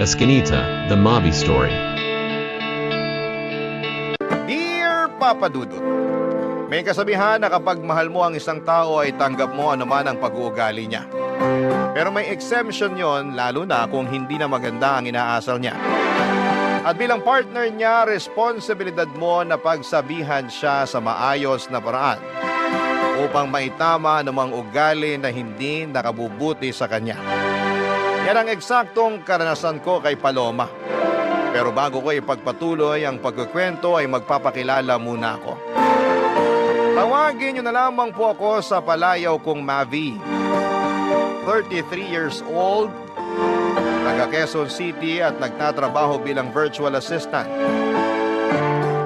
Escanita, The Mavi Story. Dear Papa Dudut, may kasabihan na kapag mahal mo ang isang tao ay tanggap mo anuman ang pag-uugali niya. Pero may exemption yon, lalo na kung hindi na maganda ang inaasal niya. At bilang partner niya, responsibilidad mo na pagsabihan siya sa maayos na paraan upang maitama anumang ugali na hindi nakabubuti sa kanya. Yan ang eksaktong karanasan ko kay Paloma. Pero bago ko ipagpatuloy ang pagkukwento ay magpapakilala muna ako. Tawagin niyo na lamang po ako sa palayaw kong Mavi. 33 years old, taga Quezon City at nagtatrabaho bilang virtual assistant.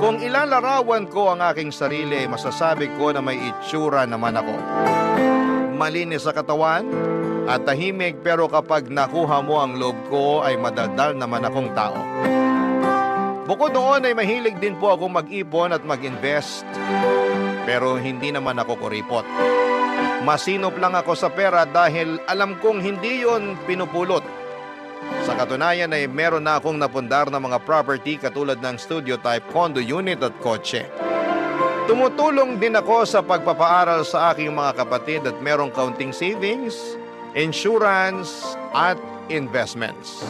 Kung ilalarawan ko ang aking sarili, masasabi ko na may itsura naman ako. Malinis sa katawan at tahimik, pero kapag nakuha mo ang loob ko ay madaldal naman akong tao. Bukod doon ay mahilig din po ako mag-ipon at mag-invest, pero hindi naman ako kuripot. Masinop lang ako sa pera dahil alam kong hindi yon pinupulot. Sa katunayan ay meron na akong napundar na mga property katulad ng studio type condo unit at kotse. Tumutulong din ako sa pagpapaaral sa aking mga kapatid at merong kaunting savings, insurance at investments.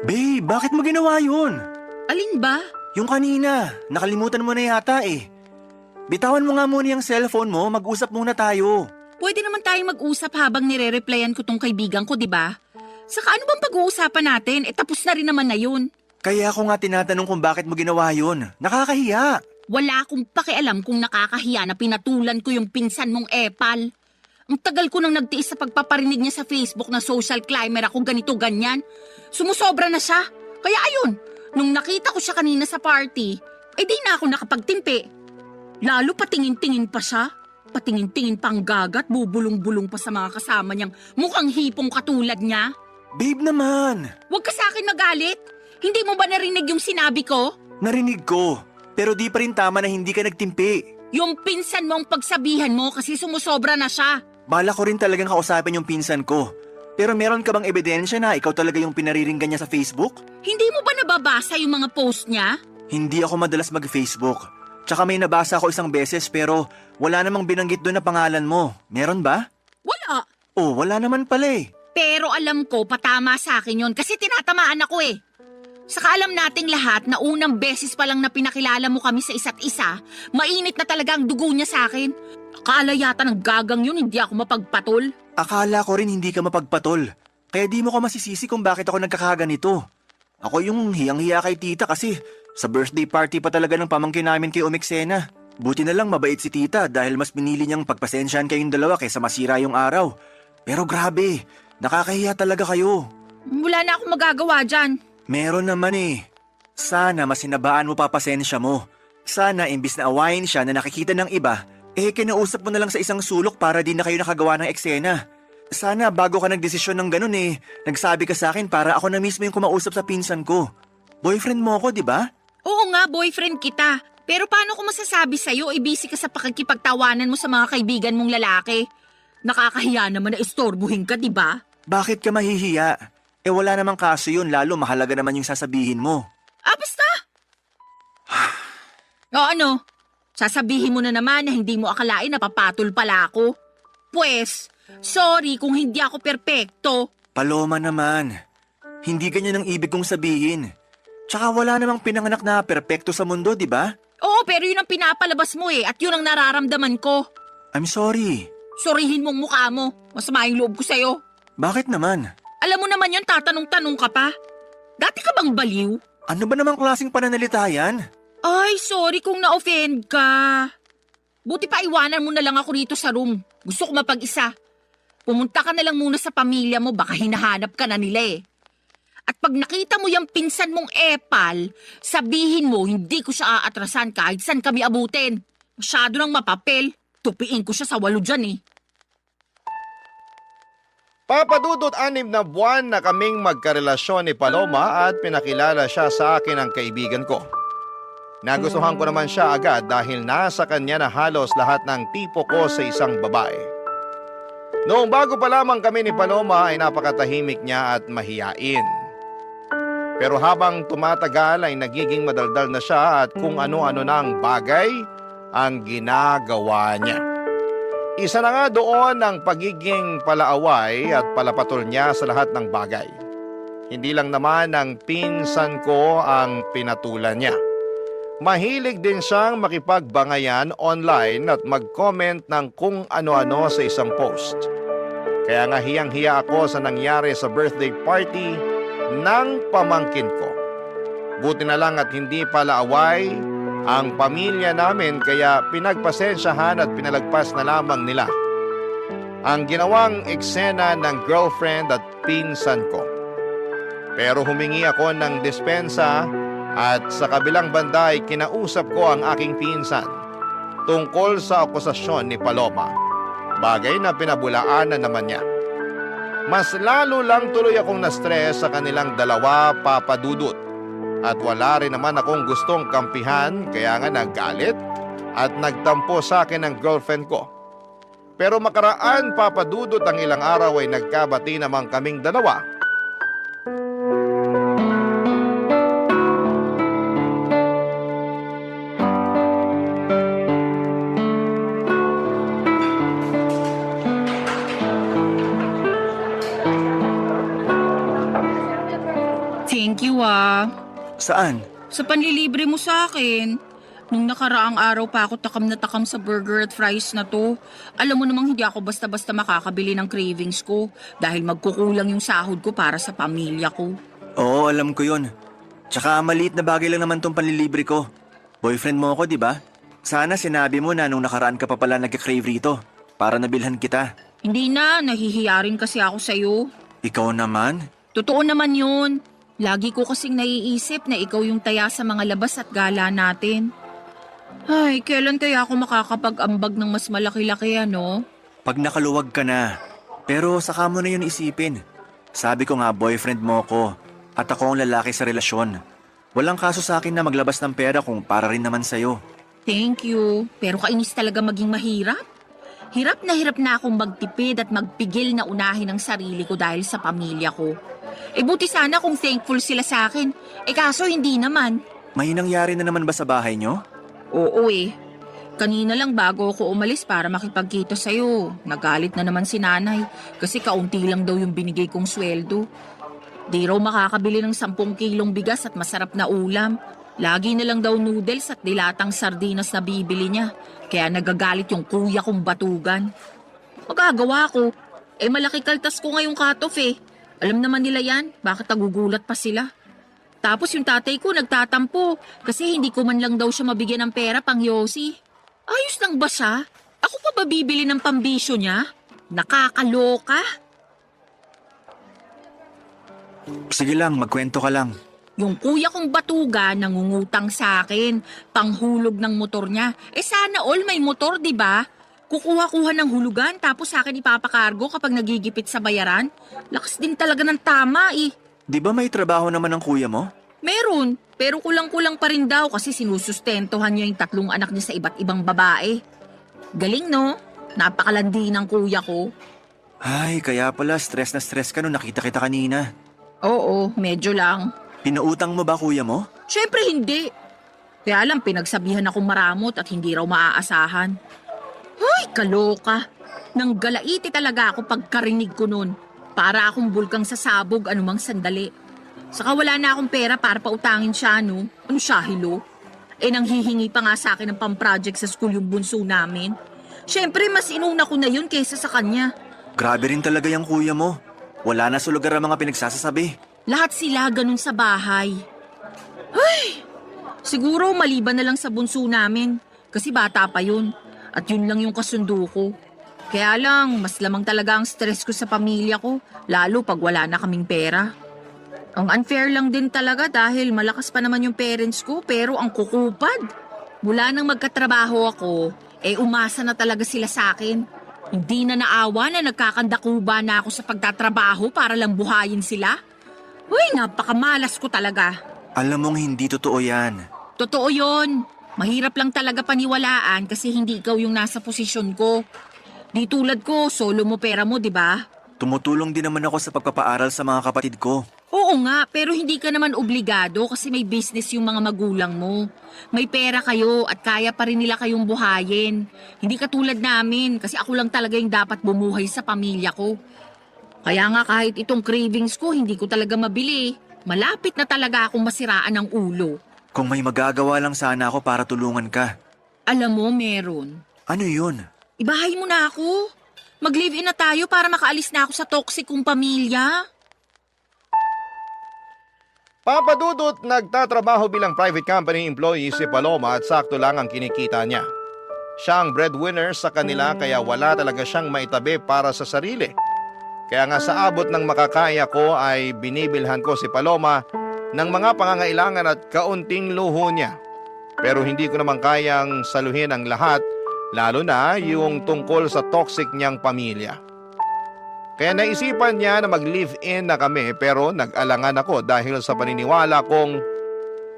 Babe, bakit mo ginawa yun? Alin ba? Yung kanina, nakalimutan mo na yata eh. Bitawan mo nga muna yung cellphone mo, mag-usap muna tayo. Pwede naman tayong mag-usap habang nire-replyan ko tong kaibigan ko, di ba? Saka ano bang pag-uusapan natin? Tapos na rin naman na yun. Kaya ako nga tinatanong kung bakit mo ginawa yun. Nakakahiya. Wala akong pakialam kung nakakahiya na pinatulan ko yung pinsan mong epal. Ang tagal ko nang nagtiis sa pagpaparinig niya sa Facebook na social climber ako ganito-ganyan. Sumusobra na siya. Kaya ayun, nung nakita ko siya kanina sa party, di na ako nakapagtimpi. Lalo patingin-tingin pa siya. Patingin-tingin pa ang gagat, bubulong-bulong pa sa mga kasama niyang mukhang hipong katulad niya. Babe naman. Huwag ka sa akin magalit. Hindi mo ba narinig yung sinabi ko? Narinig ko, pero di pa rin tama na hindi ka nagtimpi. Yung pinsan mo ang pagsabihan mo kasi sumusobra na siya. Bala ko rin talagang kausapin yung pinsan ko. Pero meron ka bang ebidensya na ikaw talaga yung pinariringgan niya sa Facebook? Hindi mo ba nababasa yung mga post niya? Hindi ako madalas mag-Facebook. Tsaka may nabasa ako isang beses pero wala namang binanggit doon na pangalan mo. Meron ba? Wala. Oh, wala naman pala eh. Pero alam ko, patama sa akin yun kasi tinatamaan ako eh. Saka alam nating lahat na unang beses pa lang na pinakilala mo kami sa isa't isa, mainit na talaga ang dugo niya sa akin. Akala yata ng gagang yun, hindi ako mapagpatol. Akala ko rin hindi ka mapagpatol. Kaya di mo ko masisisi kung bakit ako nagkakaganito. Ako yung hiyang-hiya kay tita kasi sa birthday party pa talaga ng pamangkin namin kay Umixena. Buti na lang mabait si tita dahil mas pinili niyang pagpasensyahan kayong dalawa kaysa masira yung araw. Pero grabe, nakakahiya talaga kayo. Wala na akong magagawa dyan. Meron naman eh. Sana masinabaan mo pa pasensya mo. Sana imbis na awayin siya na nakikita ng iba, kinausap mo na lang sa isang sulok para di na kayo nakagawa ng eksena. Sana bago ka nagdesisyon ng ganun nagsabi ka sa akin para ako na mismo yung kumausap sa pinsan ko. Boyfriend mo ako, di ba? Oo nga, boyfriend kita. Pero paano ko masasabi sa'yo, busy ka sa pakikipagtawanan mo sa mga kaibigan mong lalaki? Nakakahiya naman na istorbuhin ka, di ba? Bakit ka mahihiya? Wala namang kaso yun, lalo mahalaga naman yung sasabihin mo. Basta! O ano? Sasabihin mo na naman na hindi mo akalain na papatol pala ako. Pwes, sorry kung hindi ako perpekto. Paloma naman, hindi ganyan ang ibig kong sabihin. Tsaka wala namang pinanganak na perpekto sa mundo, di ba? Oo, pero yun ang pinapalabas mo at yun ang nararamdaman ko. I'm sorry. Sorihin mong mukha mo. Masama yung loob ko sa'yo. Bakit naman? Alam mo naman yun, tatanong-tanong ka pa. Dati ka bang baliw? Ano ba namang klaseng pananalita yan? Ay, sorry kung na-offend ka. Buti pa iwanan mo na lang ako rito sa room. Gusto ko mapag-isa. Pumunta ka na lang muna sa pamilya mo, baka hinahanap ka na nila At pag nakita mo yung pinsan mong epal, sabihin mo hindi ko siya aatrasan kahit saan kami abutin. Masyado ng mapapel. Tupiin ko siya sa 8 dyan eh. Papa Dudut, 6 na buwan na kaming magkarelasyon ni Paloma at pinakilala siya sa akin ng kaibigan ko. Nagustuhan ko naman siya agad dahil nasa kanya na halos lahat ng tipo ko sa isang babae. Noong bago pa lamang kami ni Paloma ay napakatahimik niya at mahiyain. Pero habang tumatagal ay nagiging madaldal na siya at kung ano-ano na ang bagay ang ginagawa niya. Isa na nga doon ang pagiging palaaway at palapatol niya sa lahat ng bagay. Hindi lang naman ang pinsan ko ang pinatulan niya. Mahilig din siyang makipagbangayan online at mag-comment ng kung ano-ano sa isang post. Kaya nga hiyang-hiya ako sa nangyari sa birthday party ng pamangkin ko. Buti na lang at hindi pala away ang pamilya namin kaya pinagpasensyahan at pinalagpas na lamang nila ang ginawang eksena ng girlfriend at pinsan ko. Pero humingi ako ng dispensa at sa kabilang banda ay kinausap ko ang aking pinsan tungkol sa akusasyon ni Paloma. Bagay na pinabulaan na naman niya. Mas lalo lang tuloy akong na-stress sa kanilang dalawa, Papa Dudut. At wala rin naman akong gustong kampihan kaya nga naggalit at nagtampo sa akin ng girlfriend ko. Pero makaraan, Papa Dudut, ang ilang araw ay nagkabati naman kaming dalawa. Thank you ah. Saan? Sa panlilibre mo sa akin. Nung nakaraang araw pa ako takam na takam sa burger at fries na to. Alam mo namang hindi ako basta-basta makakabili ng cravings ko dahil magkukulang yung sahod ko para sa pamilya ko. Oo, alam ko yun. Tsaka maliit na bagay lang naman tong panlilibre ko. Boyfriend mo ako, di ba? Sana sinabi mo na nung nakaraan ka pa pala nagka-crave rito para nabilhan kita. Hindi na, nahihiya rin kasi ako sa'yo. Ikaw naman? Totoo naman yun. Lagi ko kasing naiisip na ikaw yung taya sa mga labas at gala natin. Ay, kailan kaya ako makakapag-ambag ng mas malaki-laki ano? Pag nakaluwag ka na. Pero saka mo na yun isipin. Sabi ko nga boyfriend mo ko at ako ang lalaki sa relasyon. Walang kaso sa akin na maglabas ng pera kung para rin naman sa'yo. Thank you. Pero kainis talaga maging mahirap. Hirap na akong magtipid at magpigil na unahin ang sarili ko dahil sa pamilya ko. Buti sana kung thankful sila sa akin. Kaso hindi naman. May nangyari na naman ba sa bahay nyo? Oo Kanina lang bago ako umalis para makipagkita sa'yo. Nagalit na naman si nanay kasi kaunti lang daw yung binigay kong sweldo. Di raw makakabili ng 10 kilong bigas at masarap na ulam. Lagi na lang daw noodles at dilatang sardinas na bibili niya. Kaya nagagalit yung kuya kong batugan. Magagawa ko. Malaki kaltas ko ngayong cut-off Alam naman nila yan, bakit nagugulat pa sila? Tapos yung tatay ko nagtatampo kasi hindi ko man lang daw siya mabigyan ng pera pang yosi. Ayos lang ba siya? Ako pa ba bibili ng pambisyo niya? Nakakaloka. Sige lang, magkwento ka lang. Yung kuya kong batuga nangungutang sa akin, panghulog ng motor niya. Sana all may motor, di ba? Kukuha-kuha ng hulugan tapos sa akin ipapakargo kapag nagigipit sa bayaran. Lakas din talaga ng tama Di ba may trabaho naman ng kuya mo? Meron, pero kulang-kulang pa rin daw kasi sinusustentuhan niya yung 3 anak niya sa iba't ibang babae. Galing no? Napakalandi ng kuya ko. Ay, kaya pala stress na stress ka nung nakita kita kanina. Oo, medyo lang. Pinautang mo ba kuya mo? Syempre hindi. Kaya lang pinagsabihan akong maramot at hindi raw maaasahan. Ay, kaloka. Nang galaiti talaga ako pagkarinig ko nun. Para akong bulkang sasabog anumang sandali. Saka wala na akong pera para pautangin siya, no? Ano siya, hilo? Nang hihingi pa nga sa akin ng pang-project sa school yung bunso namin. Syempre, mas inuna ko na yun kaysa sa kanya. Grabe rin talaga yung kuya mo. Wala na sa lugar ang mga pinagsasasabi. Lahat sila ganun sa bahay. Ay! Siguro maliban na lang sa bunso namin. Kasi bata pa yun. At yun lang yung kasundo ko. Kaya lang, mas lamang talaga ang stress ko sa pamilya ko. Lalo pag wala na kaming pera. Ang unfair lang din talaga dahil malakas pa naman yung parents ko pero ang kukupad. Mula nang magkatrabaho ako, umasa na talaga sila sa akin. Hindi na naawa na nagkakandakuba na ako sa pagtatrabaho para lang buhayin sila. Uy, napakamalas ko talaga. Alam mong hindi totoo yan. Totoo yon. Mahirap lang talaga paniwalaan kasi hindi ikaw yung nasa posisyon ko. Di tulad ko, solo mo pera mo, di ba? Tumutulong din naman ako sa pagpapaaral sa mga kapatid ko. Oo nga, pero hindi ka naman obligado kasi may business yung mga magulang mo. May pera kayo at kaya pa rin nila kayong buhayin. Hindi katulad namin kasi ako lang talaga yung dapat bumuhay sa pamilya ko. Kaya nga kahit itong cravings ko, hindi ko talaga mabili. Malapit na talaga akong masiraan ng ulo. Kung may magagawa lang sana ako para tulungan ka. Alam mo, meron. Ano yun? Ibahay mo na ako. Mag-live-in na tayo para makaalis na ako sa toxic kong pamilya. Papa Dudut, nagtatrabaho bilang private company employee si Paloma at sakto lang ang kinikita niya. Siya ang breadwinner sa kanila kaya wala talaga siyang maitabi para sa sarili. Kaya nga sa abot ng makakaya ko ay binibilhan ko si Paloma ng mga pangangailangan at kaunting luho niya. Pero hindi ko naman kayang saluhin ang lahat, lalo na yung tungkol sa toxic niyang pamilya. Kaya naisipan niya na mag-live-in na kami pero nag-alangan ako dahil sa paniniwala kong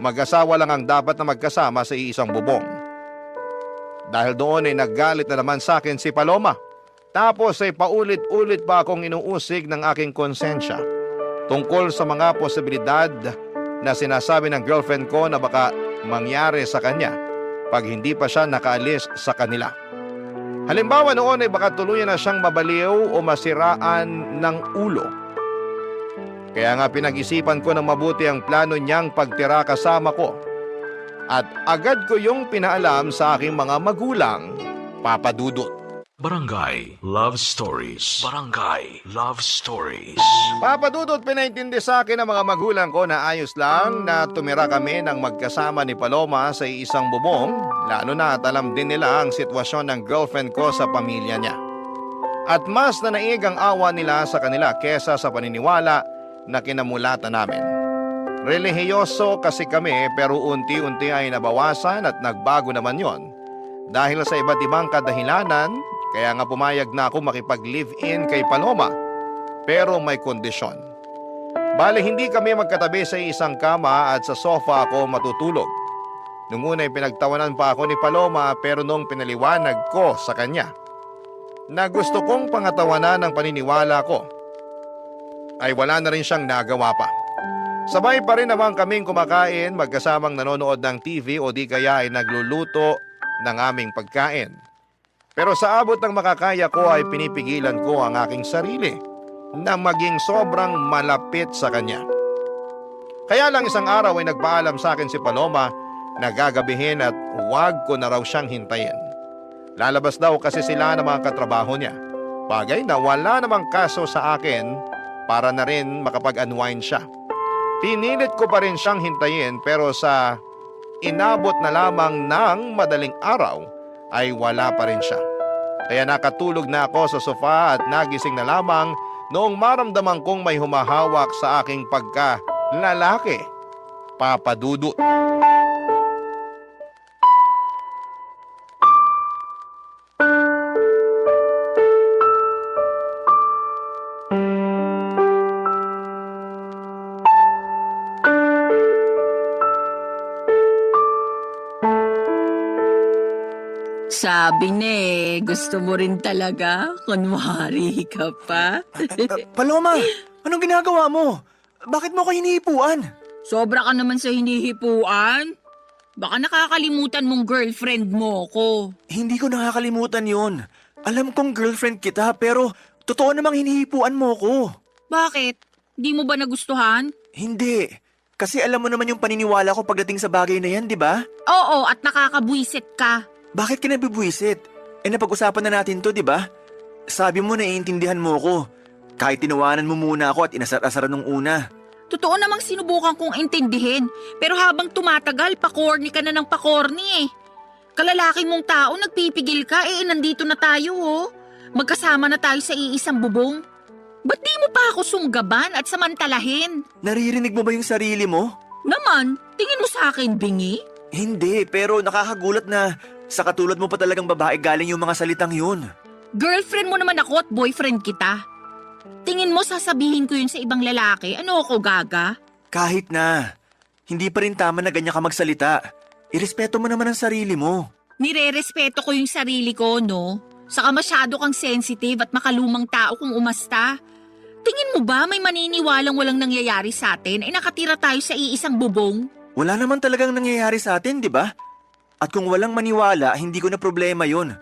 mag-asawa lang ang dapat na magkasama sa iisang bubong. Dahil doon ay naggalit na naman sa akin si Paloma. Tapos ay paulit-ulit pa akong inuusig ng aking konsensya tungkol sa mga posibilidad na sinasabi ng girlfriend ko na baka mangyari sa kanya pag hindi pa siya nakaalis sa kanila. Halimbawa noon ay baka tuluyan na siyang mabaliw o masiraan ng ulo. Kaya nga pinag-isipan ko ng mabuti ang plano niyang pagtira kasama ko. At agad ko yung pinaalam sa aking mga magulang, Papa Dudut. Barangay Love Stories. Barangay Love Stories. Papa Dudut, pinaintindi sa akin ng mga magulang ko na ayos lang na tumira kami ng magkasama ni Paloma sa isang bubong, lalo na at alam din nila ang sitwasyon ng girlfriend ko sa pamilya niya. At mas nanaig ang awa nila sa kanila kesa sa paniniwala na kinamulatan namin. Relihiyoso kasi kami pero unti-unti ay nabawasan at nagbago naman yon. Dahil sa iba't ibang kadahilanan, kaya nga pumayag na ako makipag-live-in kay Paloma. Pero may kondisyon. Bale hindi kami magkatabi sa isang kama at sa sofa ako matutulog. Nung una ay pinagtawanan pa ako ni Paloma pero nung pinaliwanag ko sa kanya na gusto kong pangatawanan ng paniniwala ko, ay wala na rin siyang nagawa pa. Sabay pa rin naman kaming kumakain magkasamang nanonood ng TV o di kaya ay nagluluto ng aming pagkain. Pero sa abot ng makakaya ko ay pinipigilan ko ang aking sarili na maging sobrang malapit sa kanya. Kaya lang isang araw ay nagpaalam sa akin si Paloma na gagabihin at huwag ko na raw siyang hintayin. Lalabas daw kasi sila ng mga katrabaho niya. Bagay na wala namang kaso sa akin para na rin makapag-unwind siya. Pinilit ko pa rin siyang hintayin pero sa inabot na lamang ng madaling araw ay wala pa rin siya. Kaya nakatulog na ako sa sofa at nagising na lamang noong maramdaman kong may humahawak sa aking pagka-lalaki, Papa Dudut. Sabi na gusto mo rin talaga? Kunwari ka pa? Paloma, anong ginagawa mo? Bakit mo ko hinihipuan? Sobra ka naman sa hinihipuan. Baka nakakalimutan mong girlfriend mo ko. Hindi ko nakakalimutan yon. Alam kong girlfriend kita pero totoo namang hinihipuan mo ko. Bakit? Di mo ba nagustuhan? Hindi. Kasi alam mo naman yung paniniwala ko pagdating sa bagay na yan, di ba? Oo, at nakakabwisit ka. Bakit ka nabibwisit? Napag-usapan na natin to, di ba? Sabi mo naiintindihan mo ko. Kahit tinawanan mo muna ako at inasar-asaran nung una. Totoo namang sinubukan kong intindihin. Pero habang tumatagal, pakorni ka na ng pakorni Kalalaki mong tao, nagpipigil ka, nandito na tayo Magkasama na tayo sa iisang bubong. Ba't di mo pa ako sunggaban at samantalahin? Naririnig mo ba yung sarili mo? Naman, tingin mo sa akin, bingi? Hindi, pero nakakagulat na sa katulad mo pa talagang babae galing yung mga salitang yun. Girlfriend mo naman ako at boyfriend kita. Tingin mo sasabihin ko yun sa ibang lalaki? Ano ako, gaga? Kahit na, hindi pa rin tama na ganyan ka magsalita. Irespeto mo naman ang sarili mo. Nire-respeto ko yung sarili ko, no? Saka masyado kang sensitive at makalumang tao kung umasta. Tingin mo ba may maniniwalang walang nangyayari sa atin ay nakatira tayo sa iisang bubong? Wala naman talagang nangyayari sa atin, di ba? At kung walang maniwala, hindi ko na problema yun.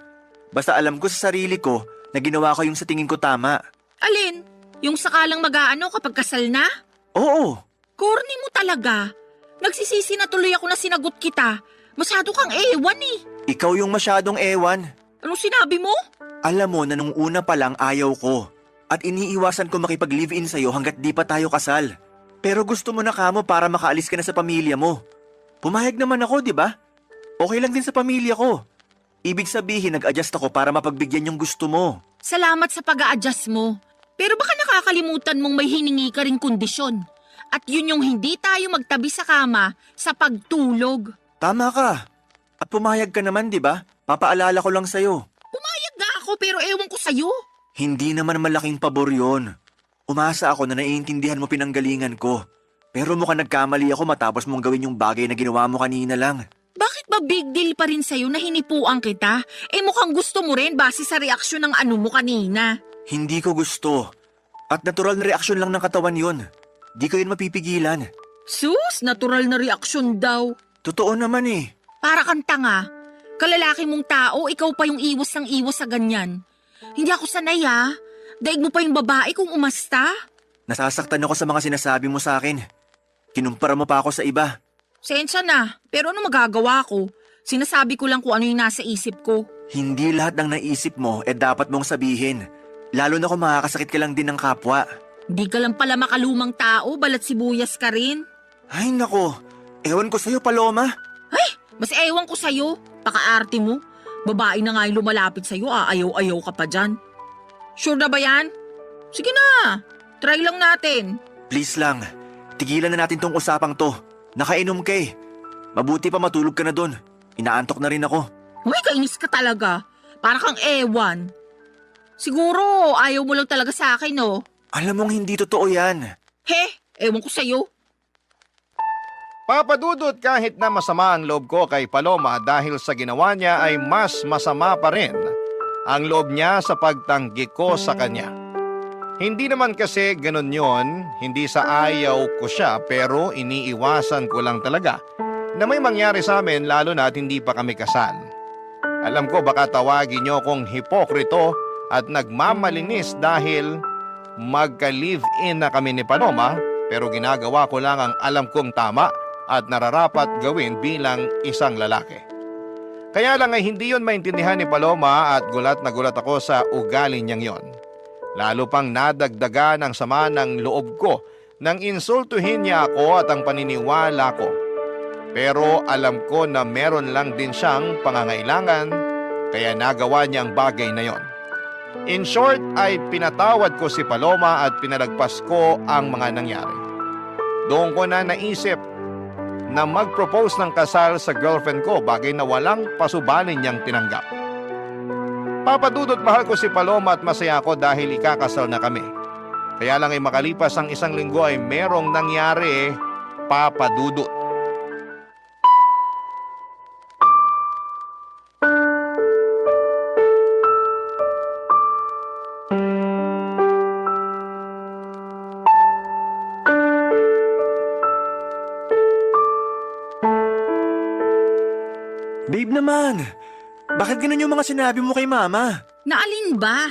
Basta alam ko sa sarili ko na ginawa ko yung sa tingin ko tama. Alin? Yung sakalang mag-aano kapag kasal na? Oo, Corny mo talaga. Nagsisisi na tuloy ako na sinagot kita. Masyado kang ewan eh. ikaw yung masyadong ewan. Anong sinabi mo? Alam mo na nung una pa lang ayaw ko. At iniiwasan ko makipag-live-in sa'yo hanggat di pa tayo kasal. Pero gusto mo na kamo para makaalis ka na sa pamilya mo. Pumayag naman ako, di ba? Okay lang din sa pamilya ko. Ibig sabihin, nag-adjust ako para mapagbigyan yung gusto mo. Salamat sa pag-a-adjust mo. Pero baka nakakalimutan mong may hiningi ka ring kondisyon. At yun yung hindi tayo magtabi sa kama sa pagtulog. Tama ka. At pumayag ka naman, di ba? Papaalala ko lang sa'yo. Pumayag nga ako pero ewan ko sa'yo. Hindi naman malaking pabor yun. Umasa ako na naiintindihan mo pinanggalingan ko. Pero mukhang nagkamali ako matapos mong gawin yung bagay na ginawa mo kanina lang. Bakit ba big deal pa rin sa'yo na hinipuan kita? Mukhang gusto mo rin base sa reaksyon ng ano mo kanina. Hindi ko gusto. At natural na reaksyon lang ng katawan yun. Di ko yun mapipigilan. Sus, natural na reaksyon daw. Totoo naman eh. Para kang tanga. Kalalaki mong tao, ikaw pa yung iwas ng iwas sa ganyan. Hindi ako sanay ha. Daig mo pa yung babae kung umasta. Nasasaktan ako sa mga sinasabi mo sa akin. Kinumpara mo pa ako sa iba. Sensya na, pero ano magagawa ko? Sinasabi ko lang kung ano yung nasa isip ko. Hindi lahat ng naisip mo dapat mong sabihin. Lalo na kung makakasakit ka lang din ng kapwa. Hindi ka lang pala makalumang tao, balat sibuyas ka rin. Ay nako, ewan ko sa'yo Paloma. Mas ewan ko sa'yo, pakaarte mo. Babae na nga yung lumalapit sa'yo, ayaw-ayaw ka pa dyan. Sure na ba yan? Sige na, try lang natin. Please lang, tigilan na natin tong usapang to. Nakainom ka eh. Mabuti pa matulog ka na dun. Inaantok na rin ako. Uy, kainis ka talaga. Para kang ewan. Siguro, ayaw mo lang talaga sa akin, no? Alam mong hindi totoo yan. He, ewan ko sa'yo. Papadudot kahit na masama ang loob ko kay Paloma dahil sa ginawa niya ay mas masama pa rin ang loob niya sa pagtanggi ko sa kanya. Hindi naman kasi ganun yon, hindi sa ayaw ko siya pero iniiwasan ko lang talaga na may mangyari sa amin lalo na at hindi pa kami kasal. Alam ko baka tawagin niyo kong hipokrito at nagmamalinis dahil magka-live-in na kami ni Paloma pero ginagawa ko lang ang alam kong tama at nararapat gawin bilang isang lalaki. Kaya lang ay hindi yon maintindihan ni Paloma at gulat na gulat ako sa ugali niyang yon. Lalo pang nadagdagan ang sama ng loob ko nang insultuhin niya ako at ang paniniwala ko. Pero alam ko na meron lang din siyang pangangailangan kaya nagawa niya ang bagay na yon. In short ay pinatawad ko si Paloma at pinalagpas ko ang mga nangyari. Doon ko na naisip na mag-propose ng kasal sa girlfriend ko, bagay na walang pasubanin niyang tinanggap. Papadudot mahal ko si Paloma at masaya ako dahil ikakasal na kami. Kaya lang ay makalipas ang isang linggo ay merong nangyari, papadudot. Babe naman, bakit ganun yung mga sinabi mo kay mama? Naalin ba?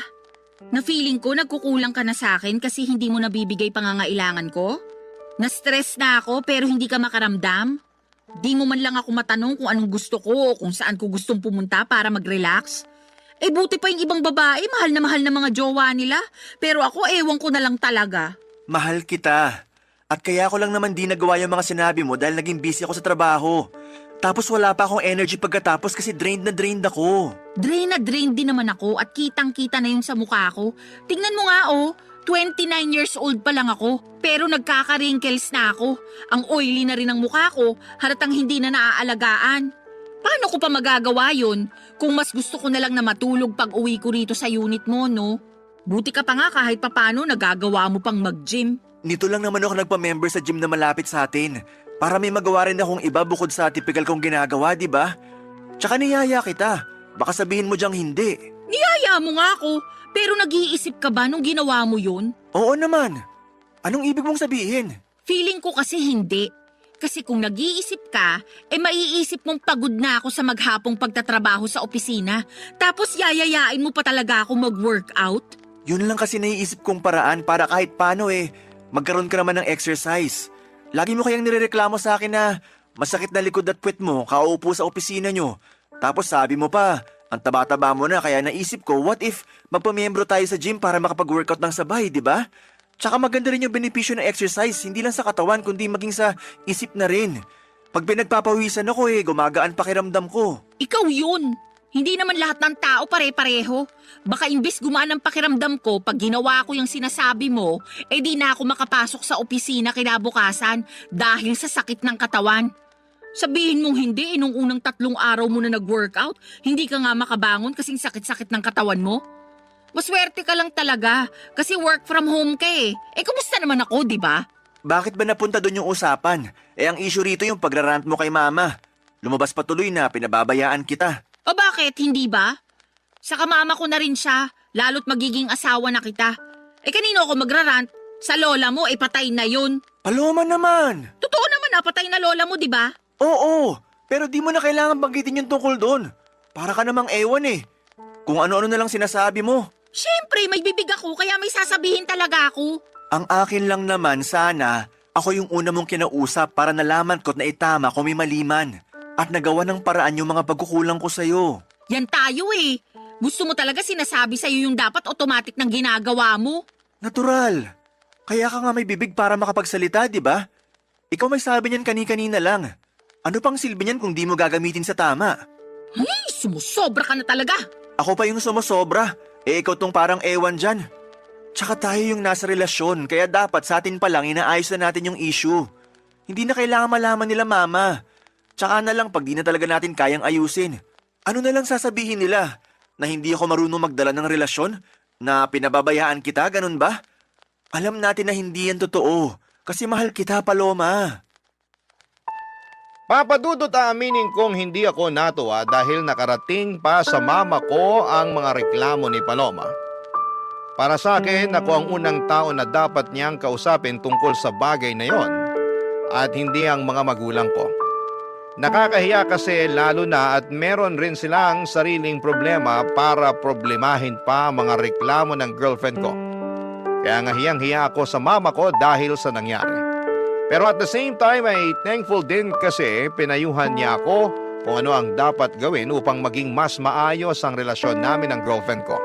Na feeling ko nagkukulang ka na sa akin kasi hindi mo nabibigay pangangailangan ko? Na-stress na ako pero hindi ka makaramdam? Di mo man lang ako matanong kung anong gusto ko o kung saan ko gustong pumunta para mag-relax? Buti pa yung ibang babae, mahal na mga jowa nila. Pero ako ewan ko na lang talaga. Mahal kita. At kaya ko lang naman di nagawa yung mga sinabi mo dahil naging busy ako sa trabaho. Tapos wala pa akong energy pagkatapos kasi drained na drained ako. Drain na drain din naman ako at kitang-kita na yung sa mukha ko. Tingnan mo nga 29 years old pa lang ako, pero nagkaka-wrinkles na ako. Ang oily na rin ang mukha ko, halatang hindi na naaalagaan. Paano ko pa magagawa yun kung mas gusto ko na lang na matulog pag uwi ko rito sa unit mo, no? Buti ka pa nga kahit papano nagagawa mo pang mag-gym. Nito lang naman ako nagpa-member sa gym na malapit sa atin. Para may magawa rin akong iba bukod sa typical kong ginagawa, di ba? Tsaka niyaya kita. Baka sabihin mo diyang hindi. Niyaya mo nga ako, pero nag-iisip ka ba nung ginawa mo yun? Oo naman. Anong ibig mong sabihin? Feeling ko kasi hindi. Kasi kung nag-iisip ka, maiisip mong pagod na ako sa maghapong pagtatrabaho sa opisina. Tapos yayayain mo pa talaga ako mag-workout? Yun lang kasi naiisip kong paraan para kahit paano magkaroon ka naman ng exercise. Lagi mo kayang nirereklamo sa akin na masakit na likod at puwet mo kauupo sa opisina nyo. Tapos sabi mo pa, ang taba-taba mo na kaya naisip ko, what if magpamiyembro tayo sa gym para makapag-workout ng sabay, di ba? Tsaka maganda rin yung benepisyo ng exercise, hindi lang sa katawan kundi maging sa isip na rin. Pag pinagpapawisan ako gumagaan pakiramdam ko. Ikaw yun. Hindi naman lahat ng tao pare-pareho. Baka imbis gumaan ang pakiramdam ko pag ginawa ko yung sinasabi mo, di na ako makapasok sa opisina kinabukasan dahil sa sakit ng katawan. Sabihin mong hindi, nung unang 3 araw mo na nag-workout, hindi ka nga makabangon kasing sakit-sakit ng katawan mo. Maswerte ka lang talaga kasi work from home ka kumusta naman ako, di ba? Bakit ba napunta doon yung usapan? Ang issue rito yung pagrarant mo kay mama. Lumabas pa tuloy na pinababayaan kita. O bakit, hindi ba? Saka mama ko na rin siya, lalo't magiging asawa na kita. Kanino ako magrarant? Sa lola mo, patay na yun. Paloma naman! Totoo naman patay na lola mo, di ba? Oo, pero di mo na kailangan banggitin yung tungkol doon. Para ka namang ewan Kung ano-ano na lang sinasabi mo. Siyempre, may bibig ako kaya may sasabihin talaga ako. Ang akin lang naman sana, ako yung una mong kinausap para nalaman ko't na itama kung may maliman. At nagawa ng paraan yung mga pagkukulang ko sa'yo. Yan tayo Gusto mo talaga sinasabi sa'yo yung dapat automatic ng ginagawa mo? Natural. Kaya ka nga may bibig para makapagsalita, di ba? Ikaw may sabi niyan kani-kanina lang. Ano pang silbi niyan kung di mo gagamitin sa tama? Ay, sumusobra ka na talaga. Ako pa yung sumusobra. Ikaw tong parang ewan dyan. Tsaka tayo yung nasa relasyon, kaya dapat sa atin pa lang inaayos na natin yung issue. Hindi na kailangan malaman nila mama. Tsaka na lang pag di na talaga natin kayang ayusin. Ano na lang sasabihin nila? Na hindi ako marunong magdala ng relasyon? Na pinababayaan kita, ganun ba? Alam natin na hindi yan totoo. Kasi mahal kita, Paloma. Papadudot aaminin kong hindi ako natuwa dahil nakarating pa sa mama ko ang mga reklamo ni Paloma. Para sa akin, ako ang unang tao na dapat niyang kausapin tungkol sa bagay na yon at hindi ang mga magulang ko. Nakakahiya kasi lalo na at meron rin silang sariling problema para problemahin pa ang mga reklamo ng girlfriend ko. Kaya nga hiyang-hiya ako sa mama ko dahil sa nangyari. Pero at the same time ay thankful din kasi pinayuhan niya ako kung ano ang dapat gawin upang maging mas maayos ang relasyon namin ng girlfriend ko.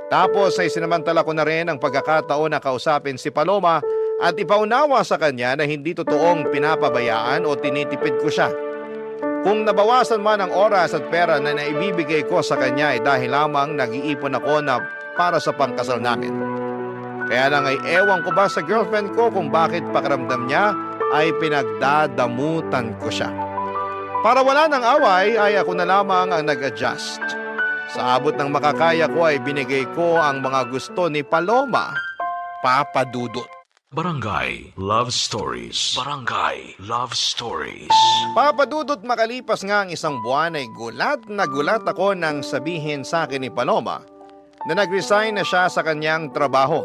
Tapos ay sinamantala ko na rin ang pagkakataon na kausapin si Paloma at ipaunawa sa kanya na hindi totoong pinapabayaan o tinitipid ko siya. Kung nabawasan man ang oras at pera na naibibigay ko sa kanya ay dahil lamang nag-iipon ako na para sa pangkasal namin. Kaya lang ay ewan ko ba sa girlfriend ko kung bakit pakiramdam niya ay pinagdadamutan ko siya. Para wala ng away ay ako na lamang ang nag-adjust. Sa abot ng makakaya ko ay binigay ko ang mga gusto ni Paloma, Papadudot. Barangay Love Stories. Barangay Love Stories. Papadudot, makalipas nga ang isang buwan ay gulat na gulat ako nang sabihin sa akin ni Paloma na nag-resign na siya sa kanyang trabaho.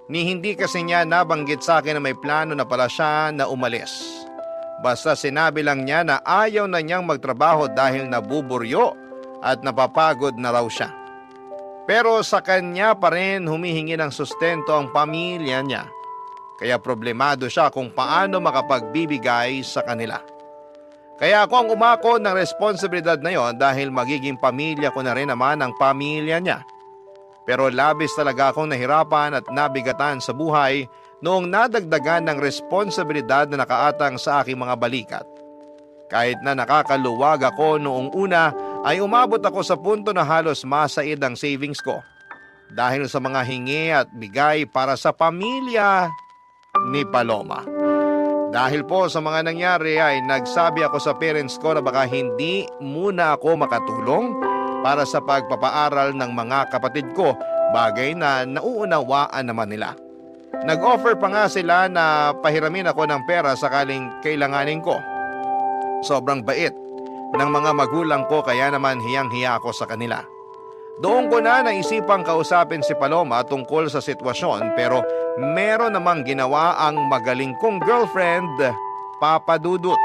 Ni hindi kasi niya nabanggit sa akin na may plano na pala siya na umalis. Basta sinabi lang niya na ayaw na niyang magtrabaho dahil nabuburyo at napapagod na raw siya. Pero sa kanya pa rin humihingi ng sustento ang pamilya niya. Kaya problemado siya kung paano makapagbibigay sa kanila. Kaya ako ang umako ng responsibilidad na yon dahil magiging pamilya ko na rin naman ang pamilya niya. Pero labis talaga akong nahirapan at nabigatan sa buhay noong nadagdagan ng responsibilidad na nakaatang sa aking mga balikat. Kahit na nakakaluwag ako noong una ay umabot ako sa punto na halos masaid ang savings ko. dahil sa mga hingi at bigay para sa pamilya ni Paloma. Dahil po sa mga nangyari ay nagsabi ako sa parents ko na baka hindi muna ako makatulong para sa pagpapaaral ng mga kapatid ko, bagay na nauunawaan naman nila. Nag-offer pa nga sila na pahiramin ako ng pera sakaling kailanganin ko. Sobrang bait ng mga magulang ko kaya naman hiyang-hiya ako sa kanila. Doon ko na naisipang kausapin si Paloma tungkol sa sitwasyon pero meron namang ginawa ang magaling kong girlfriend, Papa Dudut.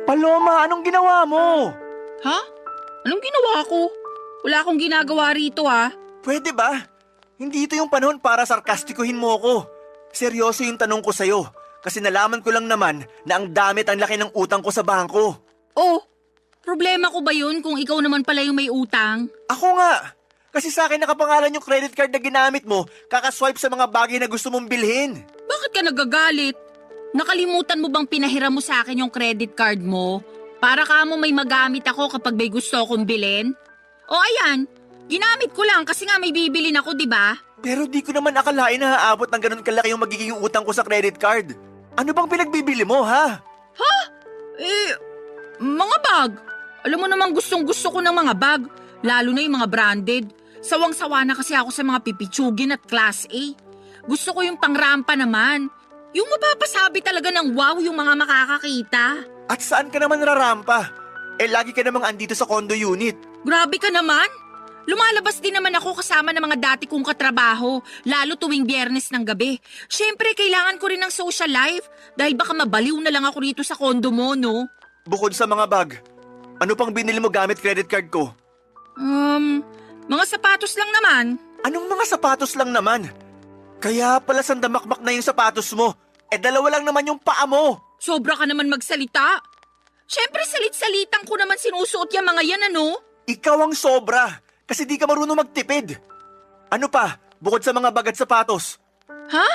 Paloma, anong ginawa mo? Ha? Anong ginawa ko? Wala akong ginagawa rito ha. Pwede ba? Hindi ito yung panahon para sarkastikuhin mo ko. Seryoso yung tanong ko sa'yo. Kasi nalaman ko lang naman na ang damit ang laki ng utang ko sa bangko. Oh, problema ko ba yun kung ikaw naman pala yung may utang? Ako nga. Kasi sa akin nakapangalan yung credit card na ginamit mo, kakaswipe sa mga bagay na gusto mong bilhin. Bakit ka nagagalit? Nakalimutan mo bang pinahiram mo sa akin yung credit card mo? Para ka mo may magamit ako kapag may gusto akong bilhin? O ayan, ginamit ko lang kasi nga may bibilin ako, di ba? Pero di ko naman akalain na haabot ng ganun kalaki yung magiging utang ko sa credit card. Ano bang pinagbibili mo, ha? Mga bag. Alam mo namang gustong-gusto ko ng mga bag, lalo na yung mga branded. Sawang-sawa na kasi ako sa mga pipitsugin at class A. Gusto ko yung pangrampa naman. Yung mapapasabi talaga ng wow yung mga makakakita. At saan ka naman rarampa? Lagi ka namang andito sa condo unit. Grabe ka naman. Lumalabas din naman ako kasama ng mga dati kong katrabaho, lalo tuwing Biyernes ng gabi. Siyempre, kailangan ko rin ng social life dahil baka mabaliw na lang ako rito sa condo mo, no? Bukod sa mga bag, ano pang binili mo gamit credit card ko? Mga sapatos lang naman. Anong mga sapatos lang naman? Kaya pala sandamakmak na yung sapatos mo. Dalawa lang naman yung paa mo. Sobra ka naman magsalita. Siyempre, salit-salitan ko naman sinusuot yung mga yan, ano? Ikaw ang sobra. Kasi di ka marunong magtipid. Ano pa, bukod sa mga bag at sapatos? Ha?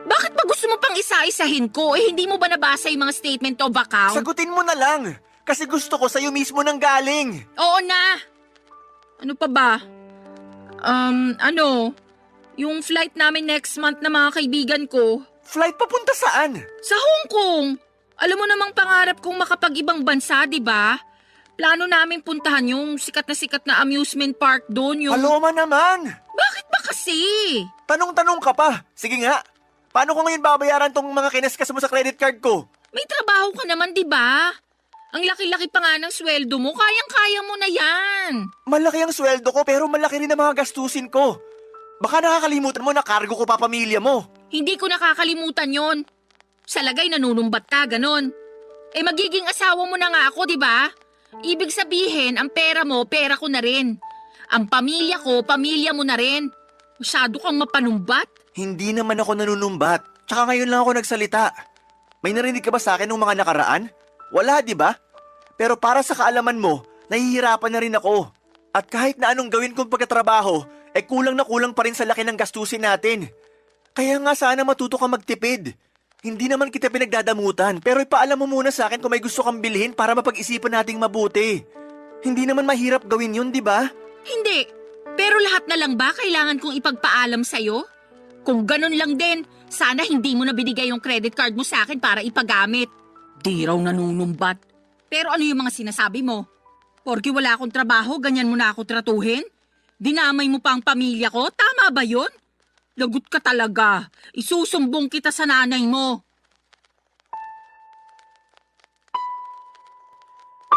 Bakit ba gusto mo pang isa-isahin ko? Hindi mo ba nabasa yung mga statement of account? Sagutin mo na lang. Kasi gusto ko sa'yo mismo nang galing. Oo na. Ano pa ba? Yung flight namin next month na mga kaibigan ko. Flight papunta saan? Sa Hong Kong. Alam mo namang pangarap kong makapag-ibang bansa, di ba? Plano namin puntahan yung sikat na amusement park doon. Yung... Paloma naman. Bakit ba kasi? Tanong-tanong ka pa. Sige nga. Paano ko ngayon babayaran tong mga kinaskas mo sa credit card ko? May trabaho ka naman, di ba? Ang laki-laki pa nga ng sweldo mo, kayang-kaya mo na yan. Malaki ang sweldo ko pero malaki rin ang mga gastusin ko. Baka nakakalimutan mo na cargo ko pa pamilya mo. Hindi ko nakakalimutan yon. Sa lagay nanunumbat ka, ganon. Magiging asawa mo na nga ako, di ba? Ibig sabihin, ang pera mo, pera ko na rin. Ang pamilya ko, pamilya mo na rin. Masyado kang mapanumbat. Hindi naman ako nanunumbat. Tsaka ngayon lang ako nagsalita. May narinig ka ba sa akin nung mga nakaraan? Wala, di ba? Pero para sa kaalaman mo, nahihirapan na rin ako. At kahit na anong gawin kong pagkatrabaho, kulang na kulang pa rin sa laki ng gastusin natin. Kaya nga sana matuto ka magtipid. Hindi naman kita pinagdadamutan, pero ipaalam mo muna sa akin kung may gusto kang bilhin para mapag-isipan nating mabuti. Hindi naman mahirap gawin yun, di ba? Hindi. Pero lahat na lang ba kailangan kong ipagpaalam sa'yo? Kung ganun lang din, sana hindi mo na binigay yung credit card mo sa akin para ipagamit. Di raw nanunumbat. Pero ano yung mga sinasabi mo? Porke wala akong trabaho, ganyan mo na ako tratuhin? Dinamay mo pa ang pamilya ko? Tama ba yun? Lagot ka talaga. Isusumbong kita sa nanay mo.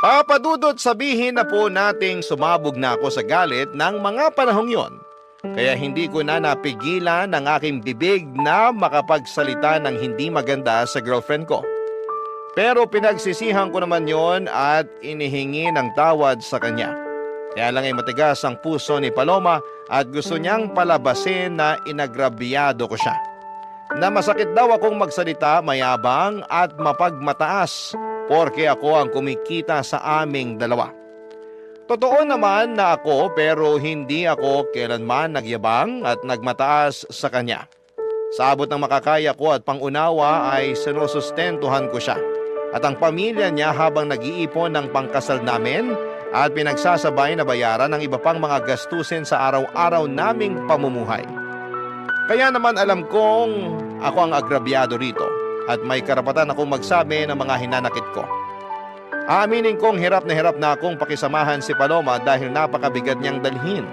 Papadudot, sabihin na po nating sumabog na ako sa galit ng mga panahong yon. Kaya hindi ko na napigilan ang aking bibig na makapagsalita ng hindi maganda sa girlfriend ko. Pero pinagsisihan ko naman yon at inihingi ng tawad sa kanya. Kaya lang ay matigas ang puso ni Paloma at gusto niyang palabasin na inagrabyado ko siya. Na masakit daw akong magsalita, mayabang at mapagmataas porke ako ang kumikita sa aming dalawa. Totoo naman na ako pero hindi ako kailanman nagyabang at nagmataas sa kanya. Sa abot ng makakaya ko at pangunawa ay sinusustentuhan ko siya at ang pamilya niya habang nag-iipon ng pangkasal namin at pinagsasabay na bayaran ng iba pang mga gastusin sa araw-araw naming pamumuhay. Kaya naman alam kong ako ang agrabyado rito at may karapatan akong magsabi ng mga hinanakit ko. Aaminin kong hirap na akong pakisamahan si Paloma dahil napakabigat niyang dalhin.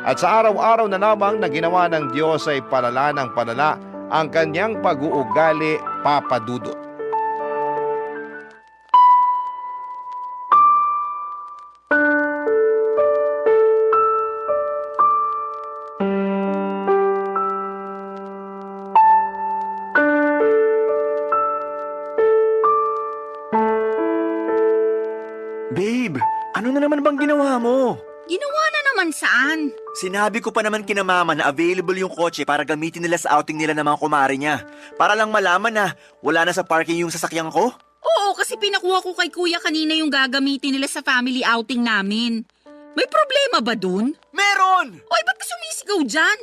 At sa araw-araw na lamang na ginawa ng Diyos ay palala ng palala ang kanyang pag-uugali, Papa Dudut. Babe, ano na naman bang ginawa mo? Ginawa na naman saan? Sinabi ko pa naman kina mama na available yung kotse para gamitin nila sa outing nila ng mga kumare niya. Para lang malaman na wala na sa parking yung sasakyan ko. Oo, kasi pinakuha ko kay kuya kanina yung gagamitin nila sa family outing namin. May problema ba dun? Meron! Oy, ba't ka sumisigaw dyan?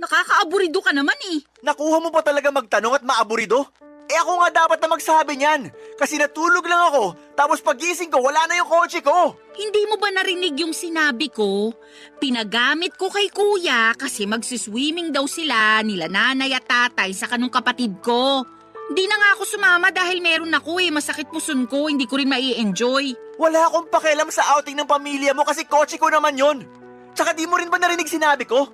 Nakakaaburido ka naman eh. Nakuha mo pa talaga magtanong at maaburido? Eh ako nga dapat na magsabi niyan. Kasi natulog lang ako, tapos pagising ko wala na yung kotse ko. Hindi mo ba narinig yung sinabi ko? Pinagamit ko kay kuya kasi magsiswimming daw sila nila nanay at tatay sa kanong kapatid ko. Hindi na nga ako sumama dahil meron ako masakit puson ko, hindi ko rin mai-enjoy. Wala akong pakialam sa outing ng pamilya mo kasi kotse ko naman yon. Tsaka di mo rin ba narinig sinabi ko?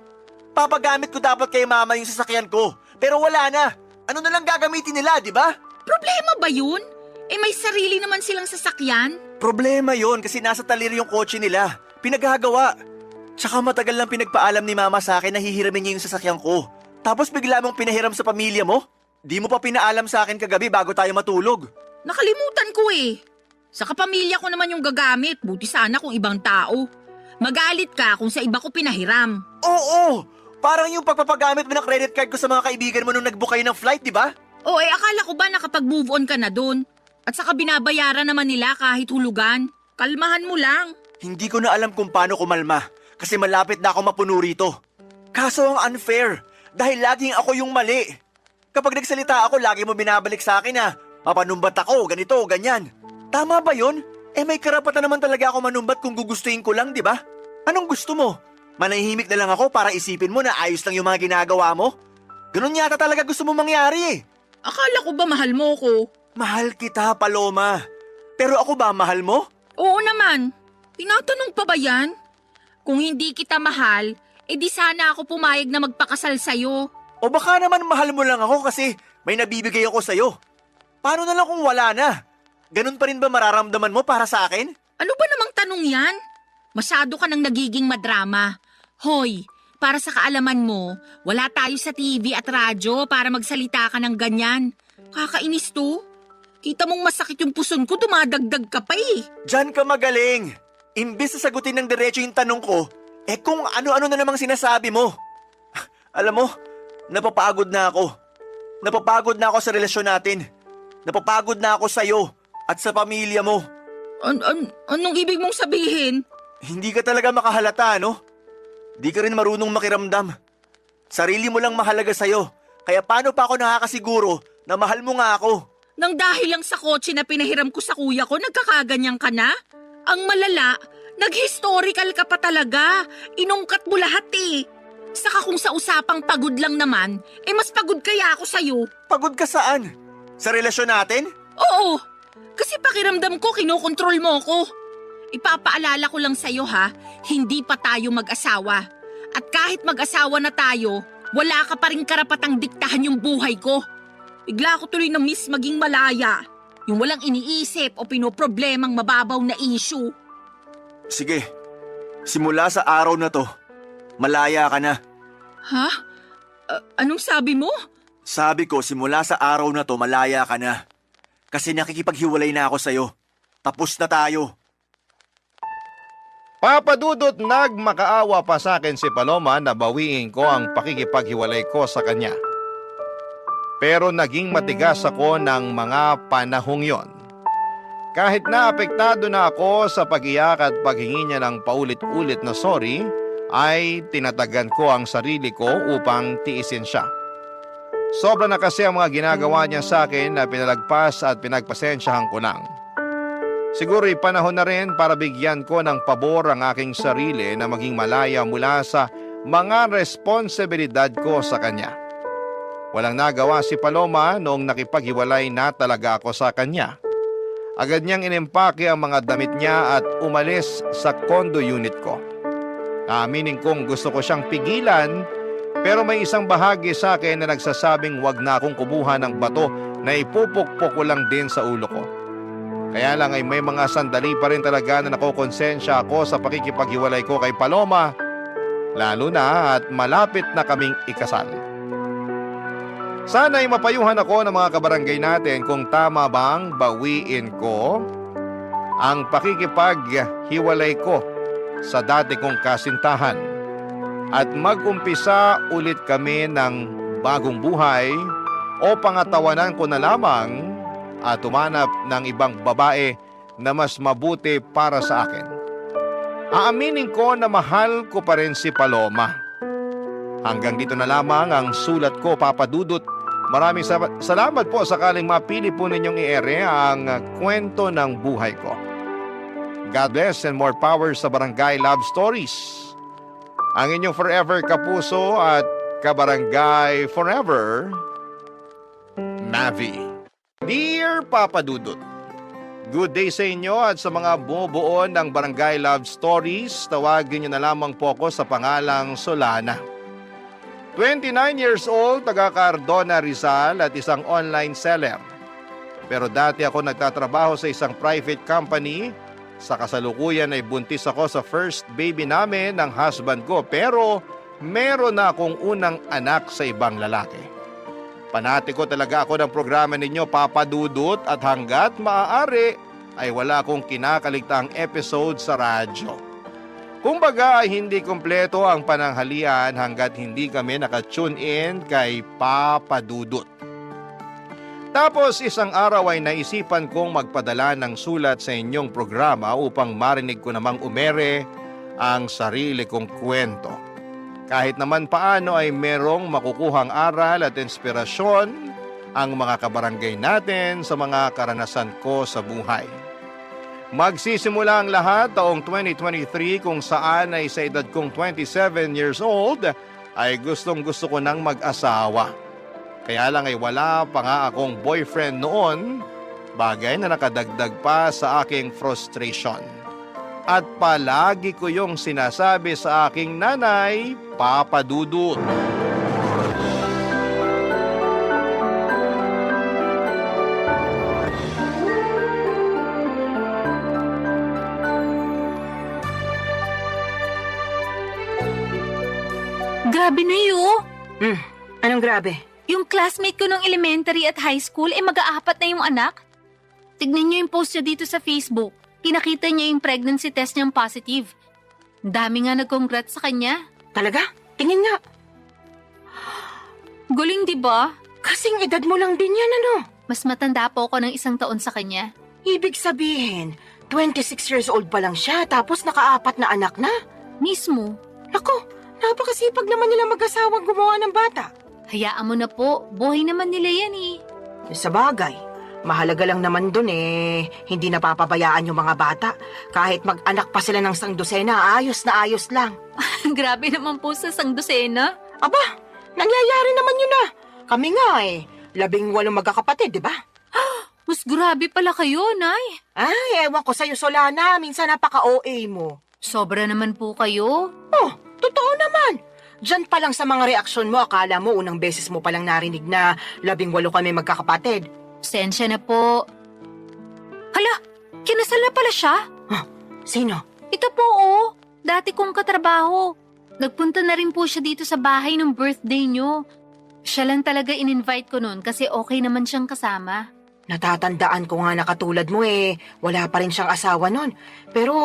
Papagamit ko dapat kay mama yung sasakyan ko, pero wala na. Ano na lang gagamitin nila, di ba? Problema ba yun? May sarili naman silang sasakyan. Problema yon kasi nasa talir yung kotse nila. Pinaghagawa. Tsaka matagal lang pinagpaalam ni mama sa akin na hihiramin niya yung sasakyan ko. Tapos bigla mong pinahiram sa pamilya mo? Di mo pa pinaalam sa akin kagabi bago tayo matulog. Nakalimutan ko Sa kapamilya ko naman yung gagamit, buti sana kung ibang tao. Magalit ka kung sa iba ko pinahiram. Oo! Parang yung pagpapagamit mo ng credit card ko sa mga kaibigan mo nung nag-book kayo ng flight, di ba? Akala ko ba nakapag-move on ka na dun? At saka binabayaran naman nila kahit hulugan. Kalmahan mo lang. Hindi ko na alam kung paano kumalma kasi malapit na ako mapuno rito. Kaso ang unfair dahil laging ako yung mali. Kapag nagsalita ako, lagi mo binabalik sa akin na mapanumbat ako, ganito, ganyan. Tama ba yun? May karapatan naman talaga ako manumbat kung gugustuhin ko lang, di ba? Anong gusto mo? Manahimik na lang ako para isipin mo na ayos lang yung mga ginagawa mo? Ganun yata talaga gusto mo mangyari Akala ko ba mahal mo ko? Mahal kita, Paloma. Pero ako ba mahal mo? Oo naman. Tinatanong pa ba yan? Kung hindi kita mahal, di sana ako pumayag na magpakasal sa'yo. O baka naman mahal mo lang ako kasi may nabibigay ako sa'yo. Paano na lang kung wala na? Ganun pa rin ba mararamdaman mo para sa akin? Ano ba namang tanong yan? Masyado ka nang nagiging madrama. Hoy, para sa kaalaman mo, wala tayo sa TV at radyo para magsalita ka ng ganyan. Kakainis to. Kita mong masakit yung puson ko, dumadagdag ka pa Diyan ka magaling. Imbis na sagutin ng diretso yung tanong ko, kung ano-ano na namang sinasabi mo. Alam mo, napapagod na ako. Napapagod na ako sa relasyon natin. Napapagod na ako sa'yo at sa pamilya mo. Anong ibig mong sabihin? Hindi ka talaga makahalata, no? Di ka rin marunong makiramdam. Sarili mo lang mahalaga sa'yo. Kaya paano pa ako nakakasiguro na mahal mo nga ako? Nang dahil lang sa kotse na pinahiram ko sa kuya ko, nagkakaganyan ka na? Ang malala, nag-historical ka pa talaga. Inungkat mo lahat Saka kung sa usapang pagod lang naman, mas pagod kaya ako sa'yo. Pagod ka saan? Sa relasyon natin? Oo, kasi pakiramdam ko kinokontrol mo ko. Ipapaalala ko lang sa'yo hindi pa tayo mag-asawa. At kahit mag-asawa na tayo, wala ka pa rin karapatang diktahan yung buhay ko. Bigla ko tuloy na miss maging malaya. Yung walang iniisip o pinoproblemang mababaw na issue. Sige, simula sa araw na to, malaya ka na. Ha? Anong sabi mo? Sabi ko, simula sa araw na to, malaya ka na. Kasi nakikipaghiwalay na ako sa'yo. Tapos na tayo. Papa Dudut, nagmakaawa pa sa akin si Paloma na bawiin ko ang pakikipaghiwalay ko sa kanya. Pero naging matigas ako ng mga panahong yon. Kahit na apektado na ako sa pag-iyak at paghingi niya ng paulit-ulit na sorry, ay tinatagan ko ang sarili ko upang tiisin siya. Sobra na kasi ang mga ginagawa niya sa akin na pinalagpas at pinagpasensyahan ko lang. Siguro'y panahon na rin para bigyan ko ng pabor ang aking sarili na maging malaya mula sa mga responsibilidad ko sa kanya. Walang nagawa si Paloma noong nakipaghiwalay na talaga ako sa kanya. Agad niyang inimpake ang mga damit niya at umalis sa condo unit ko. Aaminin kong gusto ko siyang pigilan, pero may isang bahagi sa akin na nagsasabing wag na akong kubuha ng bato na ipupukpok ko lang din sa ulo ko. Kaya lang ay may mga sandali pa rin talaga na nakokonsensya ako sa pakikipaghiwalay ko kay Paloma, lalo na at malapit na kaming ikasal. Sana'y mapayuhan ako ng mga kabarangay natin kung tama bang bawiin ko ang pakikipaghiwalay ko sa dati kong kasintahan at mag-umpisa ulit kami ng bagong buhay o pangatawanan ko na lamang at tumanap ng ibang babae na mas mabuti para sa akin. Aaminin ko na mahal ko pa rin si Paloma. Hanggang dito na lamang ang sulat ko, Papa Dudut. Maraming salamat po sakaling mapili po ninyong i-ere ang kwento ng buhay ko. God bless and more power sa Barangay Love Stories. Ang inyong forever kapuso at kabarangay forever, Mavi. Dear Papa Dudut, good day sa inyo at sa mga bumubuo ng Barangay Love Stories. Tawagin niyo na lamang po ako sa pangalang Solana. 29 years old, taga Cardona, Rizal at isang online seller. Pero dati ako nagtatrabaho sa isang private company. Sa kasalukuyan ay buntis ako sa first baby namin ng husband ko, pero meron na akong unang anak sa ibang lalaki. Panati ko talaga ako ng programa ninyo, Papa Dudut, at hanggat maaari ay wala akong kinakaligtaang episode sa radyo. Kumbaga ay hindi kumpleto ang pananghalian hanggat hindi kami nakatune in kay Papa Dudut. Tapos isang araw ay naisipan kong magpadala ng sulat sa inyong programa upang marinig ko namang umere ang sarili kong kwento. Kahit naman paano ay merong makukuhang aral at inspirasyon ang mga kabarangay natin sa mga karanasan ko sa buhay. Magsisimula ang lahat taong 2023 kung saan ay sa edad kong 27 years old ay gustong-gusto ko nang mag-asawa. Kaya lang ay wala pa nga akong boyfriend noon, bagay na nakadagdag pa sa aking frustration. At palagi ko yung sinasabi sa aking nanay, Papa Dudut. Grabe na yun. Anong grabe? Yung classmate ko nung elementary at high school, mag-aapat na yung anak. Tignan niyo yung post niya dito sa Facebook. Pinakita niya yung pregnancy test niyang positive. Dami nga nag-congrats sa kanya. Talaga? Tingin nga. Galing, di ba? Kasing edad mo lang din yan, ano? Mas matanda po ako ng 1 taon sa kanya. Ibig sabihin, 26 years old pa lang siya tapos nakaapat na anak na. Mismo. Naku, napakasipag naman nila mag-asawang gumawa ng bata. Hayaan mo na po, buhay naman nila yan eh. Sa bagay, mahalaga lang naman dun hindi napapabayaan yung mga bata. Kahit mag-anak pa sila ng 100, ayos na ayos lang. Grabe naman po sa 100. Aba, nangyayari naman yun na. Kami nga 18 magkakapatid, di ba? Mas grabe pala kayo, Nay. Ay, ewan ko sa'yo, Solana. Minsan napaka-OA mo. Sobra naman po kayo. Oh, totoo naman. Diyan pa lang sa mga reaksyon mo, akala mo unang beses mo palang narinig na 18 kami magkakapatid. Sensya na po. Hala, kinasal na pala siya? Sino? Ito po dati kong katrabaho. Nagpunta na rin po siya dito sa bahay ng birthday niyo. Siya lang talaga in-invite ko noon kasi okay naman siyang kasama. Natatandaan ko nga na katulad mo wala pa rin siyang asawa nun. Pero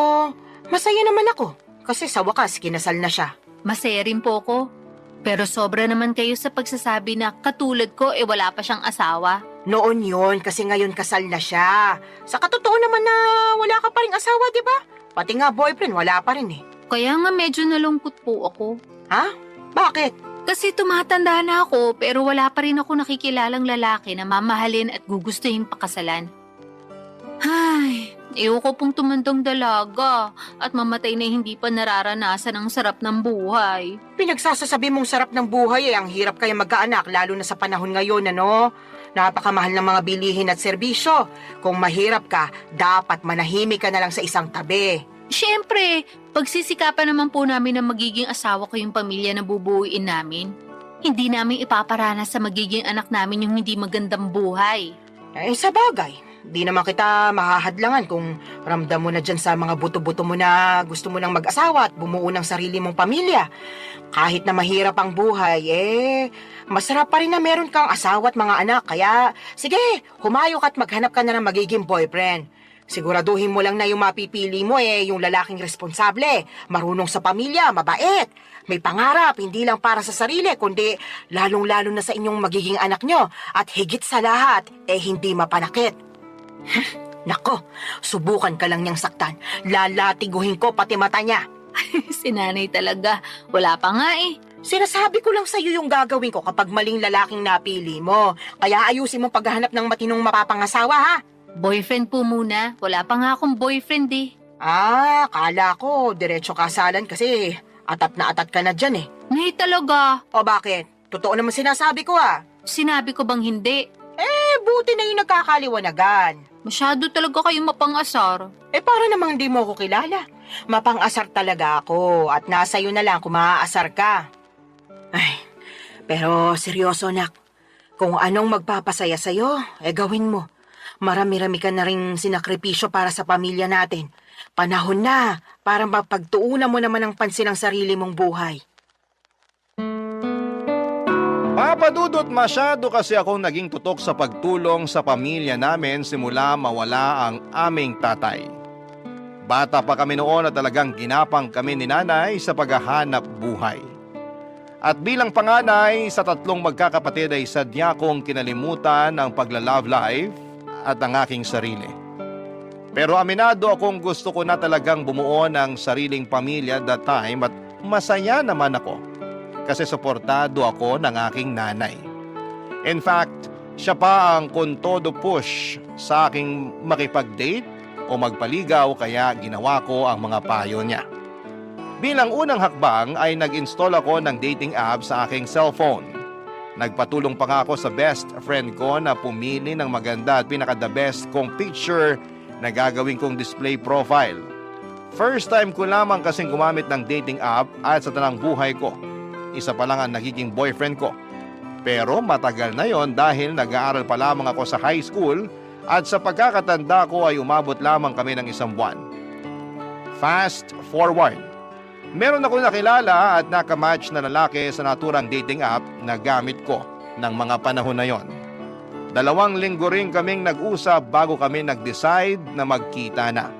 masaya naman ako kasi sa wakas kinasal na siya. Masaya rin po ko. Pero sobra naman kayo sa pagsasabi na katulad ko wala pa siyang asawa. Noon yun kasi ngayon kasal na siya. Sa katotoo naman na wala ka pa ring asawa, di ba? Pati nga boyfriend, wala pa rin eh. Kaya nga medyo nalungkot po ako. Ha? Bakit? Kasi tumatanda na ako pero wala pa rin ako nakikilalang lalaki na mamahalin at gugustuhin pakasalan. Ay, ayoko pong tumandang dalaga at mamatay na hindi pa nararanasan ang sarap ng buhay. Pinagsasasabi mong sarap ng buhay ang hirap kaya magkaanak lalo na sa panahon ngayon, ano? Napakamahal ng mga bilihin at serbisyo. Kung mahirap ka, dapat manahimik ka na lang sa isang tabi. Siyempre, pagsisikapan naman po namin na magiging asawa ko yung pamilya na bubuuin namin. Hindi namin ipaparanas sa magiging anak namin yung hindi magandang buhay. Eh, sa bagay, di naman kita mahahadlangan kung ramdam mo na dyan sa mga buto-buto mo na gusto mo nang mag-asawa at bumuo ng sarili mong pamilya. Kahit na mahirap ang buhay, masarap pa rin na meron kang asawa at mga anak. Kaya, sige, humayok at maghanap ka na ng magiging boyfriend. Siguraduhin mo lang na yung mapipili mo yung lalaking responsable, marunong sa pamilya, mabait, may pangarap, hindi lang para sa sarili, kundi lalong-lalo na sa inyong magiging anak nyo. At higit sa lahat, hindi mapanakit. Nako, subukan ka lang niyang saktan. Lalatiguhin ko pati mata niya. Si nanay talaga, wala pa nga eh. Sinasabi ko lang sa'yo yung gagawin ko kapag maling lalaking napili mo. Kaya ayusin mo paghahanap ng matinong mapapangasawa, ha? Boyfriend po muna, wala pa nga akong boyfriend eh. Kala ko, diretso kasalan kasi atat na atat ka na dyan eh. Nay talaga, O bakit? Totoo naman sinasabi ko sinabi ko bang hindi? Buti na yung nagkakaliwanagan. Masyado talaga kayong mapangasar. Para namang di mo ako kilala. Mapang-asar talaga ako at nasa iyo na lang kung maaasar ka. Ay, pero seryoso nak, kung anong magpapasaya sa'yo, gawin mo. Marami-rami ka na rin sinakripisyo para sa pamilya natin. Panahon na para mapagtuunan mo naman ang pansin ng sarili mong buhay. Papa Dudut, masyado kasi akong naging tutok sa pagtulong sa pamilya namin simula mawala ang aming tatay. Bata pa kami noon at talagang ginapang kami ni nanay sa paghahanap buhay. At bilang panganay sa 3 magkakapatid ay sadya kong kinalimutan ang pagla-love life at ang aking sarili. Pero aminado akong gusto ko na talagang bumuo ng sariling pamilya that time at masaya naman ako kasi suportado ako ng aking nanay. In fact, siya pa ang kontodo push sa aking makipag-date o magpaligaw kaya ginawa ko ang mga payo niya. Bilang unang hakbang ay nag-install ako ng dating app sa aking cellphone. Nagpatulong pa nga ako sa best friend ko na pumili ng maganda at pinaka-the best kong picture na gagawin kong display profile. First time ko lamang kasing gumamit ng dating app at sa tanang buhay ko, isa pa lang ang nagiging boyfriend ko. Pero matagal na yon dahil nag-aaral pa lamang ako sa high school at sa pagkakatanda ko ay umabot lamang kami ng 1 buwan. Fast forward. Meron ako nakilala at nakamatch na lalaki sa naturang dating app na gamit ko ng mga panahon na yon. 2 linggo rin kaming nag-usap bago kami nag-decide na magkita na.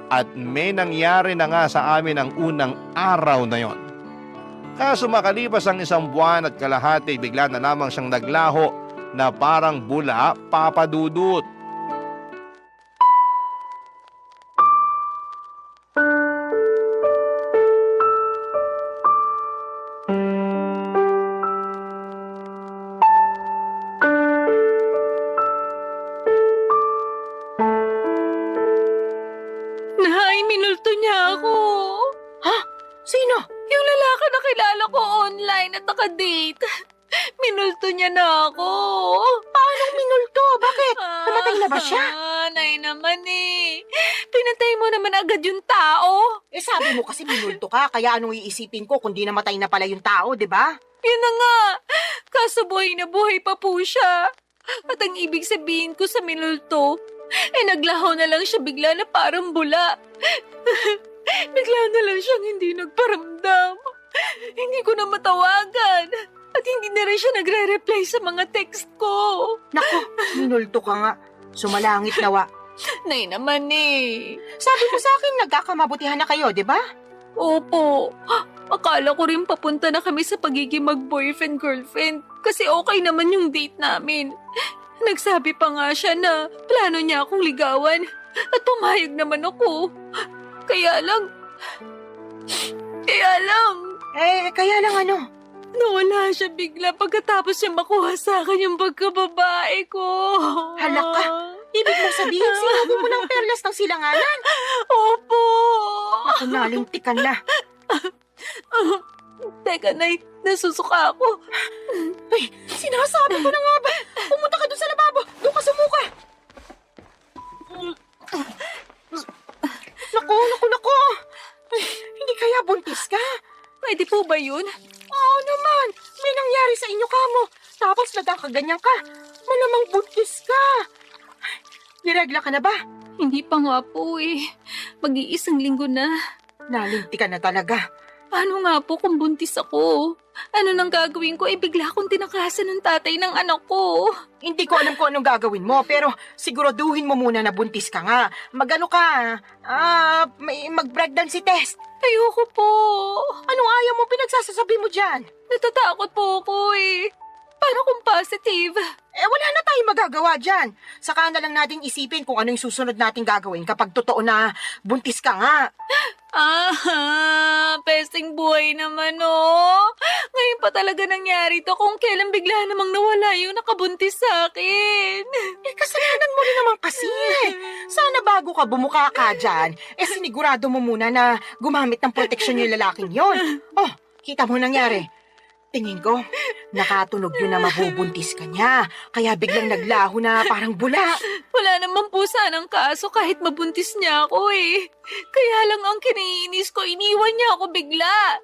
At may nangyari na nga sa amin ang unang araw na yon. Kaso makalipas ang 1 buwan at kalahati, bigla na lamang siyang naglaho na parang bula, Papa Dudut. Nay, minulto niya ako. Sino? Yung lalaki na kilala ko online at naka-date. Minulto niya na ako. Paanong minulto? Bakit? Namatay na ba siya? Nay naman eh. Pinatay mo naman agad yung tao. Sabi mo kasi minulto ka, kaya anong iisipin ko kung di namatay na pala yung tao, di ba? Yun na nga. Kaso buhay na buhay pa po siya. At ang ibig sabihin ko sa minulto, naglaho na lang siya bigla na parang bula. Bigla na lang siyang hindi nagparamdam. Hindi ko na matawagan. At hindi na rin siya nagre-reply sa mga text ko. Naku, minulto ka nga. Sumalangit nawa. Nay naman eh. Sabi mo sa akin, nagkakamabutihan na kayo, di ba? Opo. Akala ko rin papunta na kami sa pagiging mag-boyfriend-girlfriend kasi okay naman yung date namin. Nagsabi pa nga siya na plano niya akong ligawan at pumayag naman ako. Kaya lang... Kaya lang ano? Nawala siya bigla pagkatapos niya makuha sa akin yung pagkababae ko. Hala ka! Ibig mo sabihin, sinabi mo ng perlas ng silanganan? Opo! Ako nalintikan na. Teka, Nay, nasusuka ako. Ay, sinasabi ko na nga ba? Pumunta ka doon sa lababo. Doon ka sumuka. Naku. Ay, hindi kaya buntis ka? Pwede po ba yun? Oo naman. May nangyari sa inyo kamo. Tapos nagkakaganyan ka. Malamang buntis ka. Niregla ka na ba? Hindi pa nga po eh. Mag-iisang linggo na. Nalintikan na talaga. Paano nga po kung buntis ako? Ano nang gagawin ko? Bigla akong tinakasan ng tatay ng anak ko. Hindi ko alam kung anong gagawin mo, pero siguraduhin mo muna na buntis ka nga. Magano ka? May mag-pregnancy test. Ayoko po. Anong ayaw mo pinagsasasabi mo dyan? Natatakot po ako eh. Paano kung positive? Wala na tayong magagawa dyan. Saka na lang natin isipin kung ano yung susunod nating gagawin kapag totoo na buntis ka nga. Pesting buhay naman oh. Ngayon pa talaga nangyari to kung kailan bigla namang nawala yung nakabuntis sa akin. Kasalanan mo rin naman kasi. Sana bago ka bumuka ka dyan, sinigurado mo muna na gumamit ng proteksyon yung lalaking yon. Oh, kita mo nangyari. Tingin ko, nakatunog yun na mabubuntis ka niya. Kaya biglang naglaho na parang bula. Wala naman po sanang kaso kahit mabuntis niya ako eh. Kaya lang ang kiniinis ko, iniwan niya ako bigla.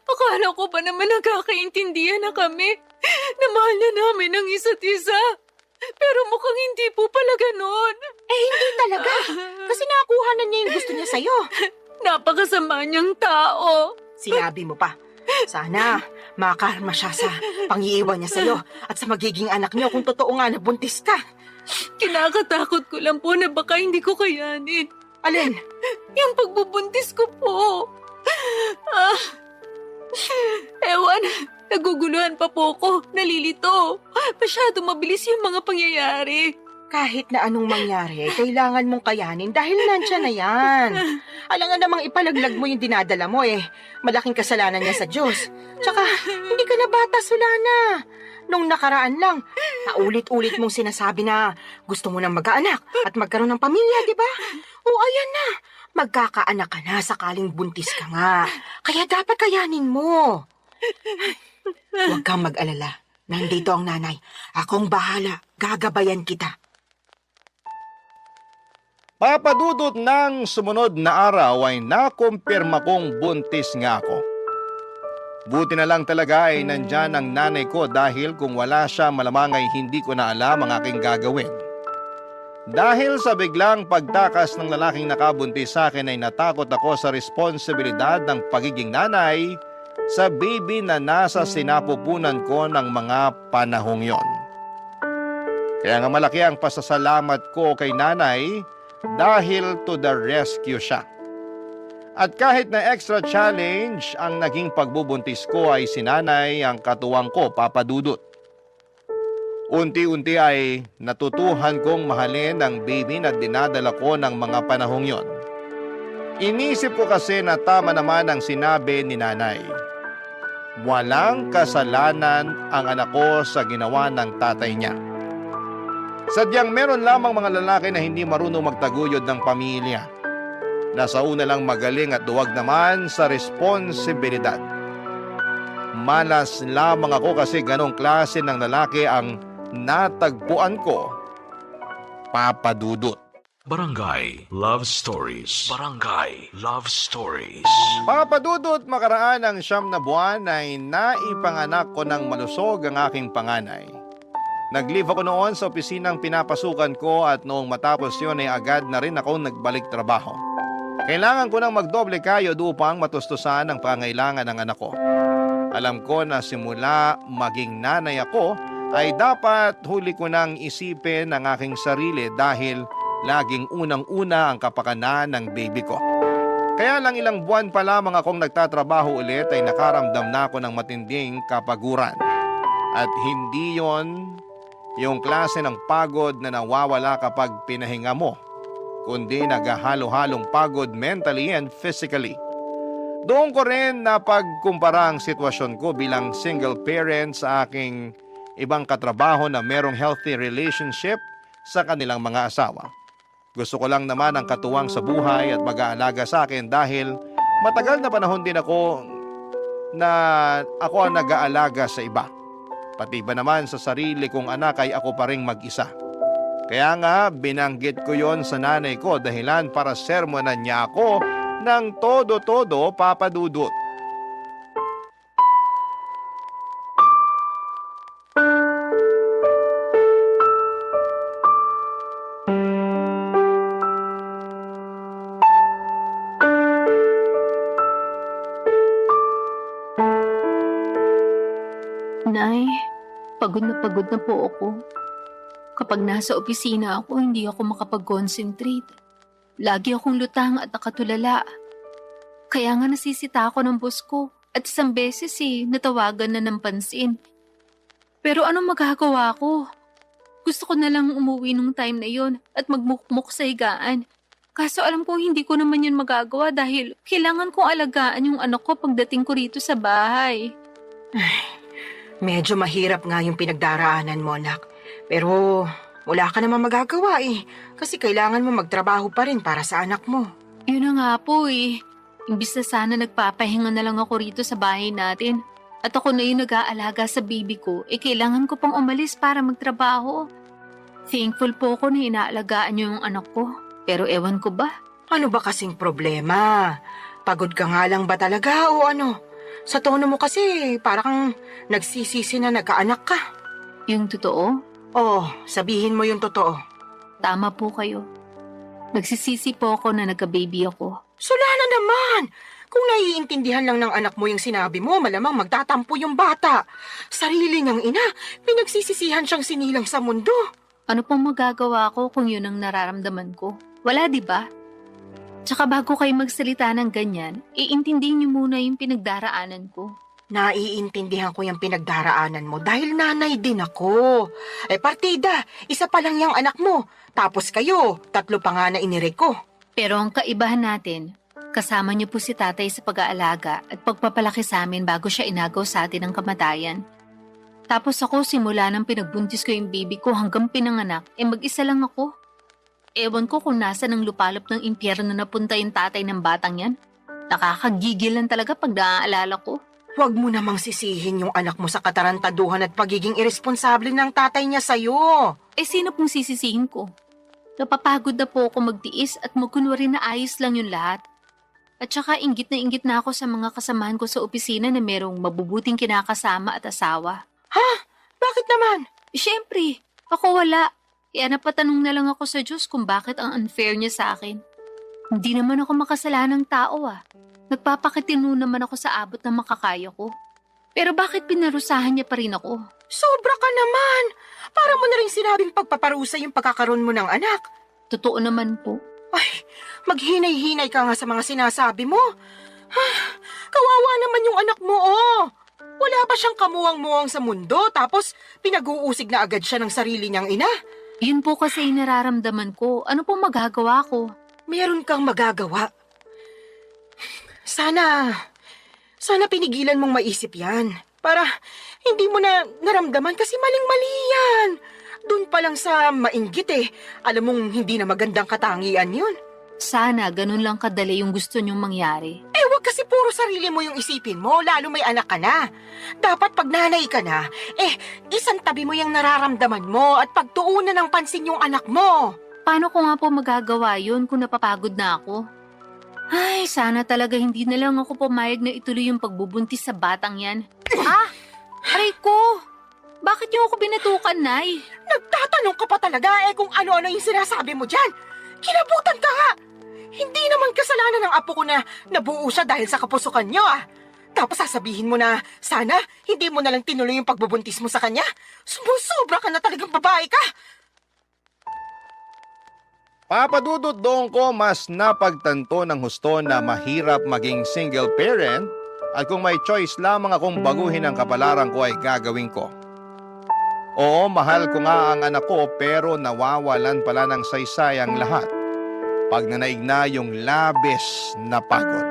Akala ko ba naman nagkakaintindihan na kami? Na mahal na namin ang isa't isa. Pero mukhang hindi po pala ganon. Hindi talaga. Kasi nakuha na niya yung gusto niya sa'yo. Napakasama niyang tao. Sinabi mo pa. Sana makarma siya sa pangiiwan niya sa'yo at sa magiging anak niyo kung totoo nga na buntis ka. Kinakatakot ko lang po na baka hindi ko kayanin. Alin? Yung pagbubuntis ko po. Ewan, naguguluhan pa po ko, nalilito. Masyado mabilis yung mga pangyayari. Kahit na anong mangyari, kailangan mong kayanin dahil nandiyan na yan. Alangan namang ipalaglag mo yung dinadala mo Malaking kasalanan niya sa Diyos. Tsaka, hindi ka na bata, Solana. Nung nakaraan lang, paulit-ulit mong sinasabi na gusto mo nang mag-aanak at magkaroon ng pamilya, di ba? O ayan na, magkakaanak ka na sakaling buntis ka nga. Kaya dapat kayanin mo. Huwag kang mag-alala. Nandito ang nanay. Akong bahala. Gagabayan kita. Papadudot ng sumunod na araw ay nakumpirma kong buntis nga ako. Buti na lang talaga ay nandyan ang nanay ko dahil kung wala siya malamang ay hindi ko na alam ang aking gagawin. Dahil sa biglang pagtakas ng lalaking nakabuntis sa akin ay natakot ako sa responsibilidad ng pagiging nanay sa baby na nasa sinapupunan ko ng mga panahong yon. Kaya nga malaki ang pasasalamat ko kay nanay dahil to the rescue siya. At kahit na extra challenge ang naging pagbubuntis ko ay si nanay ang katuwang ko, Papa Dudut. Unti-unti ay natutuhan kong mahalin ang baby na dinadala ko ng mga panahong yon. Inisip ko kasi na tama naman ang sinabi ni nanay. Walang kasalanan ang anak ko sa ginawa ng tatay niya. Sadyang meron lamang mga lalaki na hindi marunong magtaguyod ng pamilya. Nasa una lang magaling at duwag naman sa responsibilidad. Malas lamang ako kasi ganong klase ng lalaki ang natagpuan ko, Papa Dudut. Barangay Love Stories. Barangay Love Stories. Papa Dudut, makaraan ng 9 na buwan ay naipanganak ko ng malusog ang aking panganay. Nag-leave ako noon sa opisinang pinapasukan ko at noong matapos yun ay agad na rin ako nagbalik trabaho. Kailangan ko nang magdoble kayod upang matustusan ang pangailangan ng anak ko. Alam ko na simula maging nanay ako ay dapat huli ko nang isipin ang aking sarili dahil laging unang-una ang kapakanan ng baby ko. Kaya lang ilang buwan pa lamang akong nagtatrabaho ulit ay nakaramdam na ako ng matinding kapaguran. At hindi yon Yung klase ng pagod na nawawala kapag pinahinga mo, kundi naghahalo-halong pagod mentally and physically. Doon ko rin napagkumpara ang sitwasyon ko bilang single parent sa aking ibang katrabaho na merong healthy relationship sa kanilang mga asawa. Gusto ko lang naman ang katuwang sa buhay at mag-aalaga sa akin dahil matagal na panahon din ako ang nag-aalaga sa iba. Pati ba naman sa sarili kong anak ay ako pa ring mag-isa. Kaya nga binanggit ko yon sa nanay ko dahilan para sermonan niya ako ng todo-todo, Papa Dudut. Nay, pagod na po ako. Kapag nasa opisina ako, hindi ako makapag-concentrate. Lagi akong lutang at nakatulala. Kaya nga nasisita ako ng boss ko at isang beses natawagan na ng pansin. Pero anong magagawa ko? Gusto ko na lang umuwi nung time na yon at magmukmuk sa higaan. Kaso alam ko hindi ko naman yun magagawa dahil kailangan kong alagaan yung anak ko pagdating ko rito sa bahay. Medyo mahirap nga yung pinagdaraanan mo, anak. Pero wala ka naman magagawa kasi kailangan mo magtrabaho pa rin para sa anak mo. Yun na nga po Imbis na sana nagpapahinga na lang ako rito sa bahay natin. At ako na yung nag-aalaga sa baby ko, kailangan ko pang umalis para magtrabaho. Thankful po ako na inaalagaan niyo yung anak ko. Pero ewan ko ba? Ano ba kasing problema? Pagod ka nga lang ba talaga o ano? Sa tono mo kasi para kang nagsisisi na nagkaanak ka. Yung totoo? Oh, sabihin mo yung totoo. Tama po kayo. Nagsisisi po ako na nagka-baby ako. Sula na naman! Kung naiintindihan lang ng anak mo yung sinabi mo, malamang magtatampo yung bata. Sarili niyang ina, pinagsisisihan siyang sinilang sa mundo. Ano pong magagawa ko kung yun ang nararamdaman ko? Wala, di ba? Tsaka bago kayo magsalita ng ganyan, iintindihin niyo muna yung pinagdaraanan ko. Naiintindihan ko yung pinagdaraanan mo dahil nanay din ako. Partida, isa pa lang yung anak mo. Tapos kayo, 3 pa nga na inire ko. Pero ang kaibahan natin, kasama niyo po si tatay sa pag-aalaga at pagpapalaki sa amin bago siya inagaw sa atin ng kamatayan. Tapos ako simula nang pinagbuntis ko yung baby ko hanggang pinanganak, mag-isa lang ako. Ewan ko kung nasa ng lupalop ng impyerno na napunta yung tatay ng batang yan. Nakakagigil lang talaga pag naaalala ko. Huwag mo namang sisihin yung anak mo sa katarantaduhan at pagiging irresponsable ng tatay niya sa'yo. Sino pong sisisihin ko? Napapagod na po ako magtiis at magkunwari na ayos lang yung lahat. At saka inggit na ako sa mga kasamahan ko sa opisina na merong mabubuting kinakasama at asawa. Ha? Bakit naman? Siyempre, ako wala. Napatanong na lang ako sa Diyos kung bakit ang unfair niya sa akin. Hindi naman ako makasalanang tao Nagpapakitino naman ako sa abot na makakaya ko. Pero bakit pinarusahan niya pa rin ako? Sobra ka naman! Para mo na rin sinabing pagpaparusa yung pagkakaroon mo ng anak. Totoo naman po. Ay, maghinay-hinay ka nga sa mga sinasabi mo. Kawawa naman yung anak mo, Wala pa siyang kamuwang-muwang sa mundo, tapos pinag-uusig na agad siya ng sarili niyang ina. Yun po kasi yung nararamdaman ko. Ano pong magagawa ko? Meron kang magagawa. Sana pinigilan mong maisip yan. Para hindi mo na naramdaman kasi maling-mali yan. Doon pa lang sa mainggit alam mong hindi na magandang katangian yun. Sana ganun lang kadali yung gusto niyong mangyari. Wag kasi puro sarili mo yung isipin mo, lalo may anak ka na. Dapat pag nanay ka na, isang tabi mo yung nararamdaman mo at pagtuunan ng pansin yung anak mo. Paano ko nga po magagawa yun kung napapagod na ako? Ay, sana talaga hindi na lang ako pumayag na ituloy yung pagbubuntis sa batang yan. Aray ko! Bakit niyo ako binatukan, Nay? Nagtatanong ka pa talaga kung ano-ano yung sinasabi mo dyan. Kinabutan ka nga! Hindi naman kasalanan ng apo ko na nabuo siya dahil sa kapusukan niyo Tapos sasabihin mo na sana hindi mo na lang tinuloy yung pagbubuntis mo sa kanya. Sumusobra ka na talagang babae ka! Papa Dudut, doon ko mas napagtanto ng husto na mahirap maging single parent at kung may choice lamang akong baguhin ang kapalaran ko ay gagawin ko. Oo, mahal ko nga ang anak ko pero nawawalan pala ng saysay ang lahat pag nanaig na yung labis na pagod.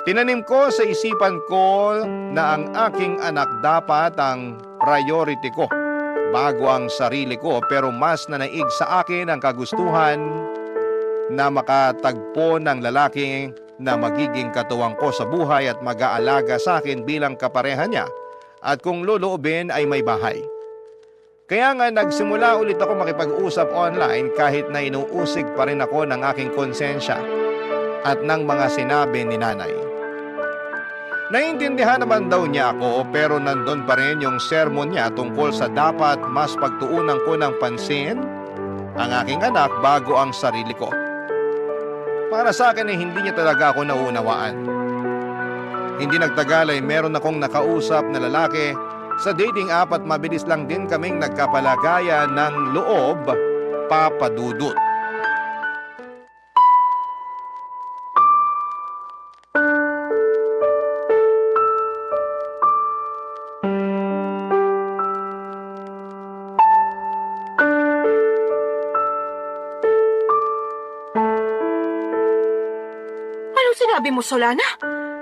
Tinanim ko sa isipan ko na ang aking anak dapat ang priority ko bago ang sarili ko, pero mas nanaig sa akin ang kagustuhan na makatagpo ng lalaki na magiging katuwang ko sa buhay at mag-aalaga sa akin bilang kapareha niya, at kung loloobin ay may bahay. Kaya nga nagsimula ulit ako makipag-usap online kahit na inuusig pa rin ako ng aking konsensya at ng mga sinabi ni nanay. Naiintindihan naman daw niya ako, pero nandun pa rin yung sermon niya tungkol sa dapat mas pagtuunan ko ng pansin ang aking anak bago ang sarili ko. Para sa akin ay hindi niya talaga ako nauunawaan. Hindi nagtagal ay meron akong nakausap na lalaki sa dating app at mabilis lang din kaming nagkapalagayan ng loob, Papa Dudut. Anong sinabi mo, Solana?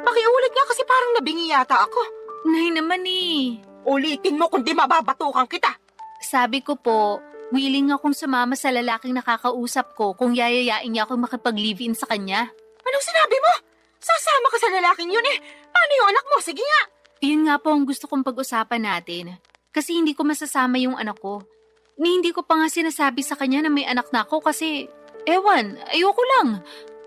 Pakiulit nga kasi parang nabingi yata ako. Nay naman eh. Ulitin mo kundi mababatukan kita. Sabi ko po, willing akong sumama sa lalaking nakakausap ko kung yayayain niya akong makipag-live-in sa kanya. Anong sinabi mo? Sasama ka sa lalaking yun eh. Paano yung anak mo? Sige nga. Yun nga po ang gusto kong pag-usapan natin. Kasi hindi ko masasama yung anak ko. Ni hindi ko pa nga sinasabi sa kanya na may anak na ako kasi, ewan, ayoko lang.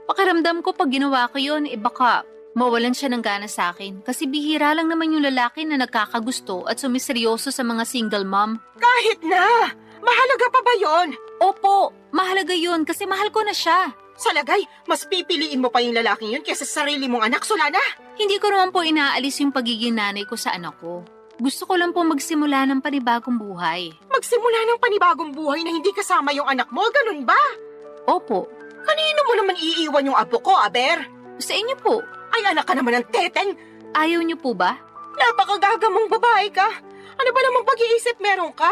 Pakiramdam ko pag ginawa ko yun, baka mawalan siya ng gana sa akin. Kasi bihira lang naman yung lalaki na nagkakagusto at sumiseryoso sa mga single mom. Kahit na. Mahalaga pa ba yon? Opo, mahalaga yun kasi mahal ko na siya. Sa lagay, mas pipiliin mo pa yung lalaking yun kaysa sa sarili mong anak, Solana. Hindi ko naman po inaalis yung pagiging nanay ko sa anak ko. Gusto ko lang po magsimula ng panibagong buhay. Magsimula ng panibagong buhay na hindi kasama yung anak mo, ganun ba? Opo, Kanino mo naman iiwan yung apo ko, Aber? sa inyo po. Ay, anak ka naman ng teteng. Ayaw niyo po ba? Napakagagamong babae ka. Ano ba namang pag-iisip meron ka?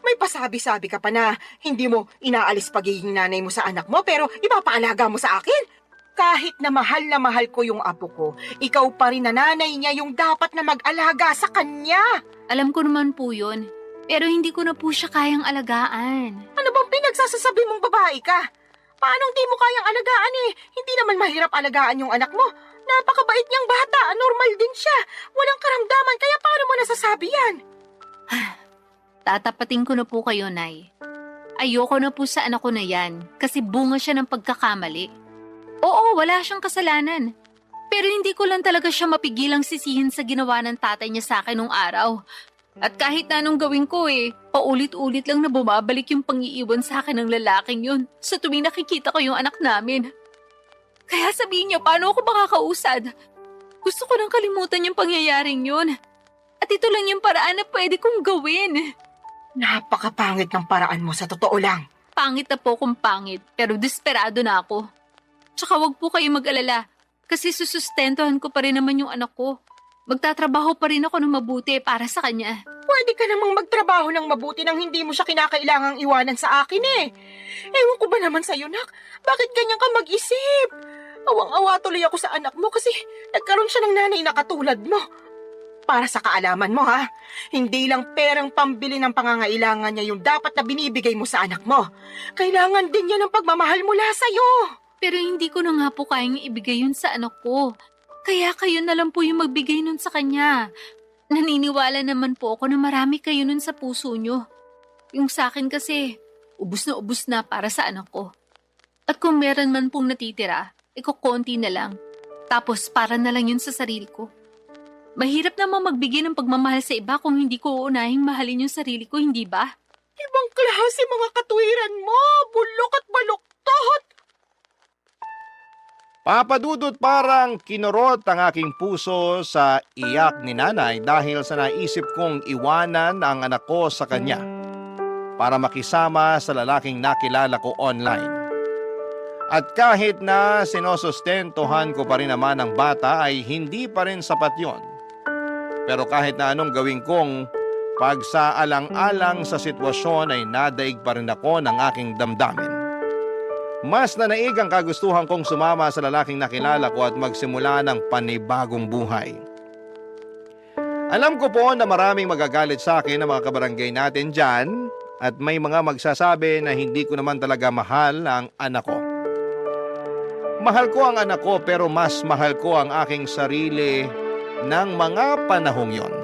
May pasabi-sabi ka pa na hindi mo inaalis pagiging nanay mo sa anak mo pero ipapaalaga mo sa akin. Kahit na mahal ko yung apo ko, ikaw pa rin na nanay niya yung dapat na mag-alaga sa kanya. Alam ko naman po yun. Pero hindi ko na po siya kayang alagaan. Ano bang pinagsasasabi mong babae ka? Paano hindi mo kayang alagaan eh? Hindi naman mahirap alagaan yung anak mo. Napakabait niyang bata, normal din siya. Walang karamdaman, kaya paano mo nasasabi yan? Tatapatin ko na po kayo, Nay. Ayoko na po sa anak ko na yan kasi bunga siya ng pagkakamali. Oo, wala siyang kasalanan. Pero hindi ko lang talaga siya mapigilang sisihin sa ginawa ng tatay niya sa akin nung araw. At kahit na anong gawin ko paulit-ulit lang na bumabalik yung pang-iiwan sa akin ng lalaking yun sa tuwing nakikita ko yung anak namin. Kaya sabihin niyo, paano ako makakausad? Gusto ko nang kalimutan yung pangyayaring yun. At ito lang yung paraan na pwede kong gawin. Napakapangit ng paraan mo, sa totoo lang. Pangit na po kung pangit, pero desperado na ako. Tsaka wag po kayo mag-alala, kasi susustentuhan ko pa rin naman yung anak ko. Magtatrabaho pa rin ako ng mabuti para sa kanya. Pwede ka namang magtrabaho ng mabuti nang hindi mo siya kinakailangang iwanan sa akin eh. Ewan ko ba naman sa'yo, nak? Bakit ganyan ka mag-isip? Awang-awa tuloy ako sa anak mo kasi nagkaroon siya ng nanay na katulad mo. Para sa kaalaman mo ha, hindi lang perang pambili ng pangangailangan niya yung dapat na binibigay mo sa anak mo. Kailangan din niya ng pagmamahal mula sa'yo. Pero hindi ko na nga po kayang ibigay yun sa anak ko. Kaya kayo na lang po yung magbigay nun sa kanya. Naniniwala naman po ako na marami kayo nun sa puso nyo. Yung sa akin kasi, ubus na para sa anak ko. At kung meron man pong natitira, konti na lang. Tapos para na lang yun sa sarili ko. Mahirap namang magbigay ng pagmamahal sa iba kung hindi ko uunahing mahalin yung sarili ko, hindi ba? Ibang klase mga katwiran mo, bulok at baluktot. Papa Dudut, parang kinurot ang aking puso sa iyak ni nanay dahil sa naisip kong iwanan ang anak ko sa kanya para makisama sa lalaking nakilala ko online. At kahit na sinosustentuhan ko pa rin naman ang bata ay hindi pa rin sapat yon. Pero kahit na anong gawin kong Pagsaalang-alang sa sitwasyon ay nadaig pa rin ako ng aking damdamin. Mas nanaig ang kagustuhan kong sumama sa lalaking nakilala ko at magsimula ng panibagong buhay. Alam ko po na maraming magagalit sa akin na mga kabarangay natin dyan at may mga magsasabi na hindi ko naman talaga mahal ang anak ko. Mahal ko ang anak ko pero mas mahal ko ang aking sarili ng mga panahong yon.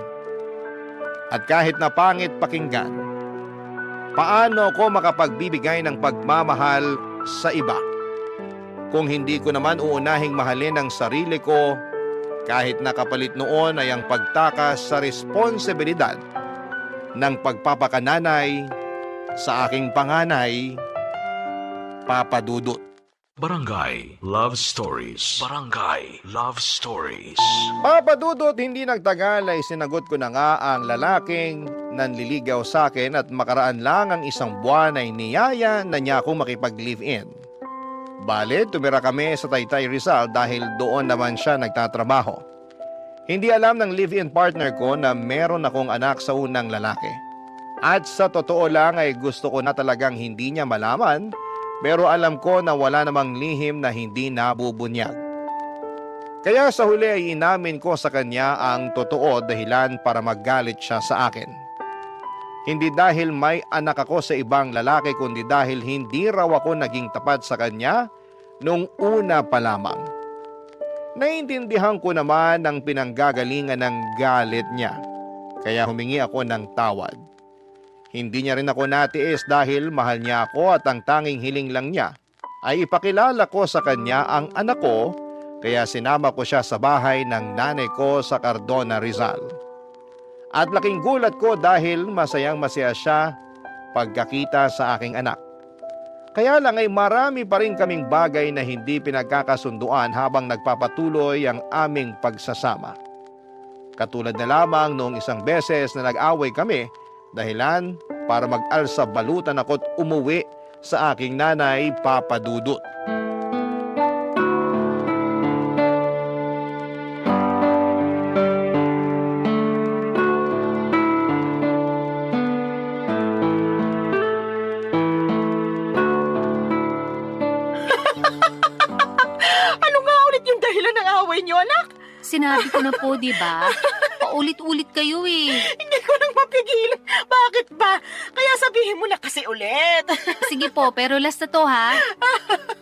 At kahit na pangit pakinggan, paano ko makapagbibigay ng pagmamahal sa iba kung hindi ko naman uunahing mahalin ang sarili ko kahit nakapalit noon ay ang pagtakas sa responsibilidad ng pagpapakananay sa aking panganay, Papa Dudut. Barangay Love Stories. Barangay Love Stories. Papa Dudut, hindi nagtagal ay sinagot ko na nga ang lalaking nanliligaw sa akin at makaraan lang ang isang buwan ay niyaya na niya akong makipag-live-in. Bale, tumira kami sa Taytay Rizal dahil doon naman siya nagtatrabaho. Hindi alam ng live-in partner ko na meron akong anak sa unang lalaki. At sa totoo lang ay gusto ko na talagang hindi niya malaman, pero alam ko na wala namang lihim na hindi nabubunyag. Kaya sa huli ay inamin ko sa kanya ang totoo dahilan para maggalit siya sa akin. Hindi dahil may anak ako sa ibang lalaki kundi dahil hindi raw ako naging tapat sa kanya nung una pa lamang. Naiintindihan ko naman ang pinanggagalingan ng galit niya, kaya humingi ako ng tawad. Hindi niya rin ako natiis dahil mahal niya ako at ang tanging hiling lang niya ay ipakilala ko sa kanya ang anak ko, kaya sinama ko siya sa bahay ng nanay ko sa Cardona, Rizal. At laking gulat ko dahil masayang masaya siya pagkakita sa aking anak. Kaya lang ay marami pa rin kaming bagay na hindi pinagkakasunduan habang nagpapatuloy ang aming pagsasama. Katulad na lamang noong isang beses na nag-away kami dahilan para mag-alsa balutan ako't umuwi sa aking nanay, Papa Dudut. Ano nga ulit yung dahilan ng away niyo, anak? Sinabi ko na po, di ba? Paulit-ulit kayo eh. Hindi ko nang mapigilan. Bakit ba? Kaya sabihin mo na kasi ulit. Sige po, pero last na to ha.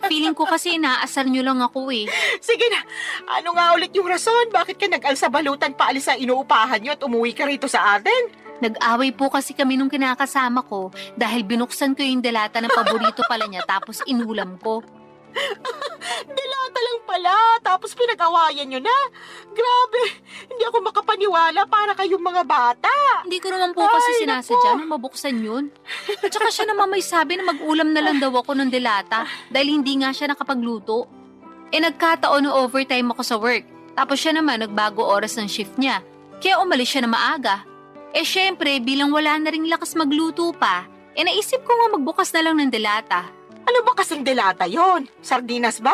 Feeling ko kasi inaasar nyo lang ako eh. Sige na, ano nga ulit yung rason? Bakit ka nag-alsa balutan paalis sa inuupahan niyo at umuwi ka rito sa atin? Nag-away po kasi kami nung kinakasama ko dahil binuksan ko yung delata ng paborito pala niya tapos inulam ko. Dilata lang pala, tapos pinag-awayan nyo na. Grabe, hindi ako makapaniwala para kayong mga bata. Hindi ko naman po kasi Ay, sinasadya naku. nung mabuksan yun. At saka siya naman may sabi na mag-ulam na lang daw ako ng delata dahil hindi nga siya nakapagluto. Nagkataon na overtime ako sa work. Tapos siya naman nagbago oras ng shift niya. Kaya umalis siya na maaga. Syempre, bilang wala na ring lakas magluto pa, naisip ko nga magbukas na lang ng delata. Ano ba kasing delata yon? Sardinas ba?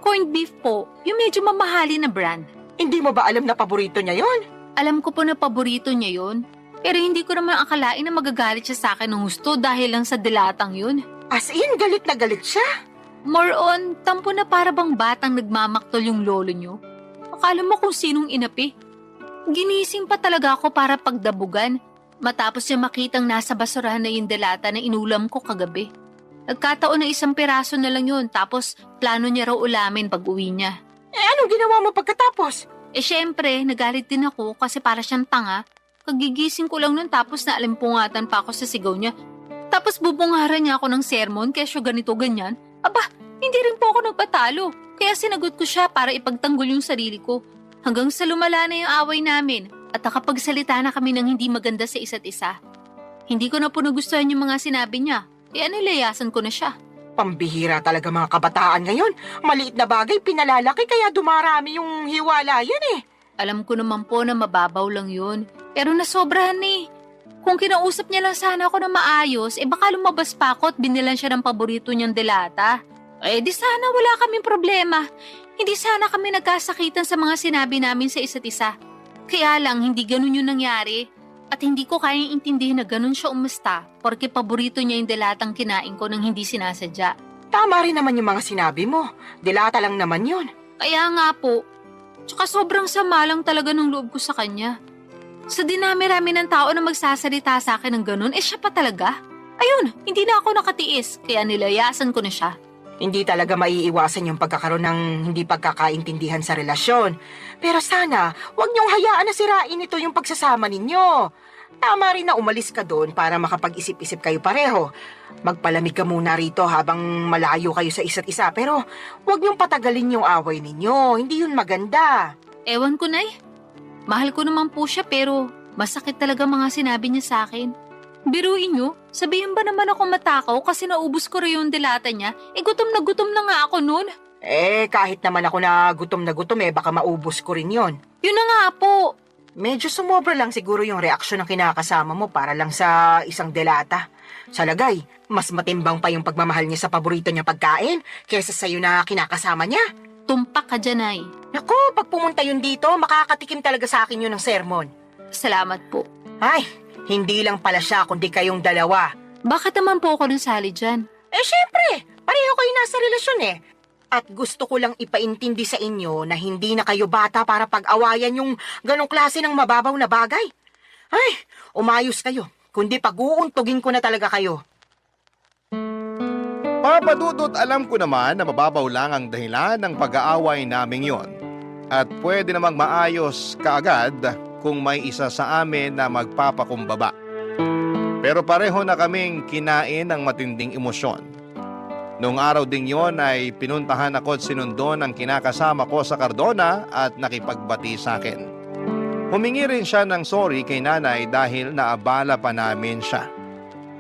Corned beef po, yung medyo mamahali na brand. Hindi mo ba alam na paborito niya yon? Alam ko po na paborito niya yun, pero hindi ko naman akalain na magagalit siya sa akin ng gusto dahil lang sa dilatang yun. As in, galit na galit siya. More on, tampo na para bang batang nagmamaktol yung lolo niyo. Akala mo kung sinong inapi. Ginising pa talaga ako para pagdabugan, matapos niya makitang nasa basurahan na yung delata na inulam ko kagabi. Nagkataon na isang piraso na lang yun, tapos plano niya raw ulamin pag uwi niya. Anong ginawa mo pagkatapos? Syempre, nagalit din ako kasi para siyang tanga. Kagigising ko lang nun tapos naalimpungatan pa ako sa sigaw niya. Tapos bubungaran niya ako ng sermon kesyo ganito ganyan. Aba, hindi rin po ako nagpatalo. Kaya sinagot ko siya para ipagtanggol yung sarili ko. Hanggang sa lumala na yung away namin at nakapagsalita na kami ng hindi maganda sa isa't isa. Hindi ko na po nagustuhan yung mga sinabi niya. Nilayasan ko na siya. Pambihira talaga mga kabataan ngayon. Maliit na bagay pinalalaki kaya dumarami yung hiwala yan eh. Alam ko naman po na mababaw lang yun. Pero nasobrahan eh. Kung kinausap niya lang sana ako na maayos, baka lumabas pa ako at binilan siya ng paborito niyang delata. Di sana wala kaming problema. Hindi sana kami nagkasakitan sa mga sinabi namin sa isa't isa. Kaya lang, hindi ganun yung nangyari. At hindi ko kayang intindihin na ganun siya umusta porque paborito niya yung delatang kinain ko nang hindi sinasadya. Tama rin naman yung mga sinabi mo. Dilata lang naman yun. Kaya nga po. Tsaka sobrang sama lang talaga ng loob ko sa kanya. Sa dinami-rami ng tao na magsasalita sa akin ng ganun, siya pa talaga. Ayun, hindi na ako nakatiis, kaya nilayasan ko na siya. Hindi talaga maiiwasan yung pagkakaroon ng hindi pagkakaintindihan sa relasyon. Pero sana, huwag niyong hayaan na sirain ito yung pagsasama ninyo. Tama rin na umalis ka doon para makapag-isip-isip kayo pareho. Magpalamig ka muna rito habang malayo kayo sa isa't isa. Pero huwag niyong patagalin yung away ninyo. Hindi yun maganda. Ewan ko, Nay. Mahal ko naman po siya pero masakit talaga mga sinabi niya sa akin. Biruin niyo, sabihin ba naman ako matakaw kasi naubos ko rin yung dilata niya? Gutom na nga ako noon. Kahit naman ako na gutom, baka maubos ko rin yon. Yun na nga po. Medyo sumobra lang siguro yung reaksyon ng kinakasama mo para lang sa isang delata. Sa lagay, mas matimbang pa yung pagmamahal niya sa paborito niya pagkain kesa sa'yo na kinakasama niya. Tumpak ka dyan, Nay. Naku, pag pumunta yun dito, makakatikim talaga sa akin yun ng sermon. Salamat po. Ay, hindi lang pala siya kundi kayong dalawa. Bakit naman po ako nasali dyan? Syempre, pareho kayo nasa relasyon At gusto ko lang ipaintindi sa inyo na hindi na kayo bata para pag-awayan yung ganong klase ng mababaw na bagay. Ay, umayos kayo, kundi pag-uuntugin ko na talaga kayo. Papa Dudut, alam ko naman na mababaw lang ang dahilan ng pag-aaway naming yon. At pwede namang maayos kaagad kung may isa sa amin na magpapakumbaba. Pero pareho na kaming kinain ng matinding emosyon. Noong araw ding yon ay pinuntahan ako at sinundo ng kinakasama ko sa Cardona at nakipagbati sa akin. Humingi rin siya ng sorry kay nanay dahil naabala pa namin siya.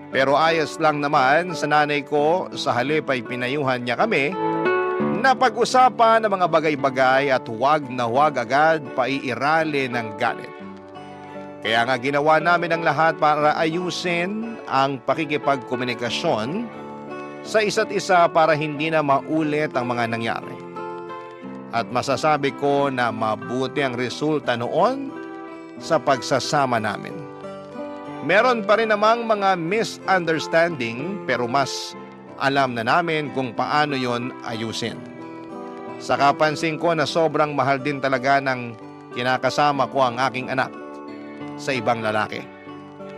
Pero ayos lang naman sa nanay ko, sa halip ay pinayuhan niya kami na pag-usapan ng mga bagay-bagay at huwag na huwag agad paiirali ng galit. Kaya nga ginawa namin ang lahat para ayusin ang pakikipagkomunikasyon sa isa't isa para hindi na maulit ang mga nangyari. At masasabi ko na mabuti ang resulta noon sa pagsasama namin. Meron pa rin namang mga misunderstanding pero mas alam na namin kung paano yon ayusin. Saka pansin ko na sobrang mahal din talaga ng kinakasama ko ang aking anak sa ibang lalaki.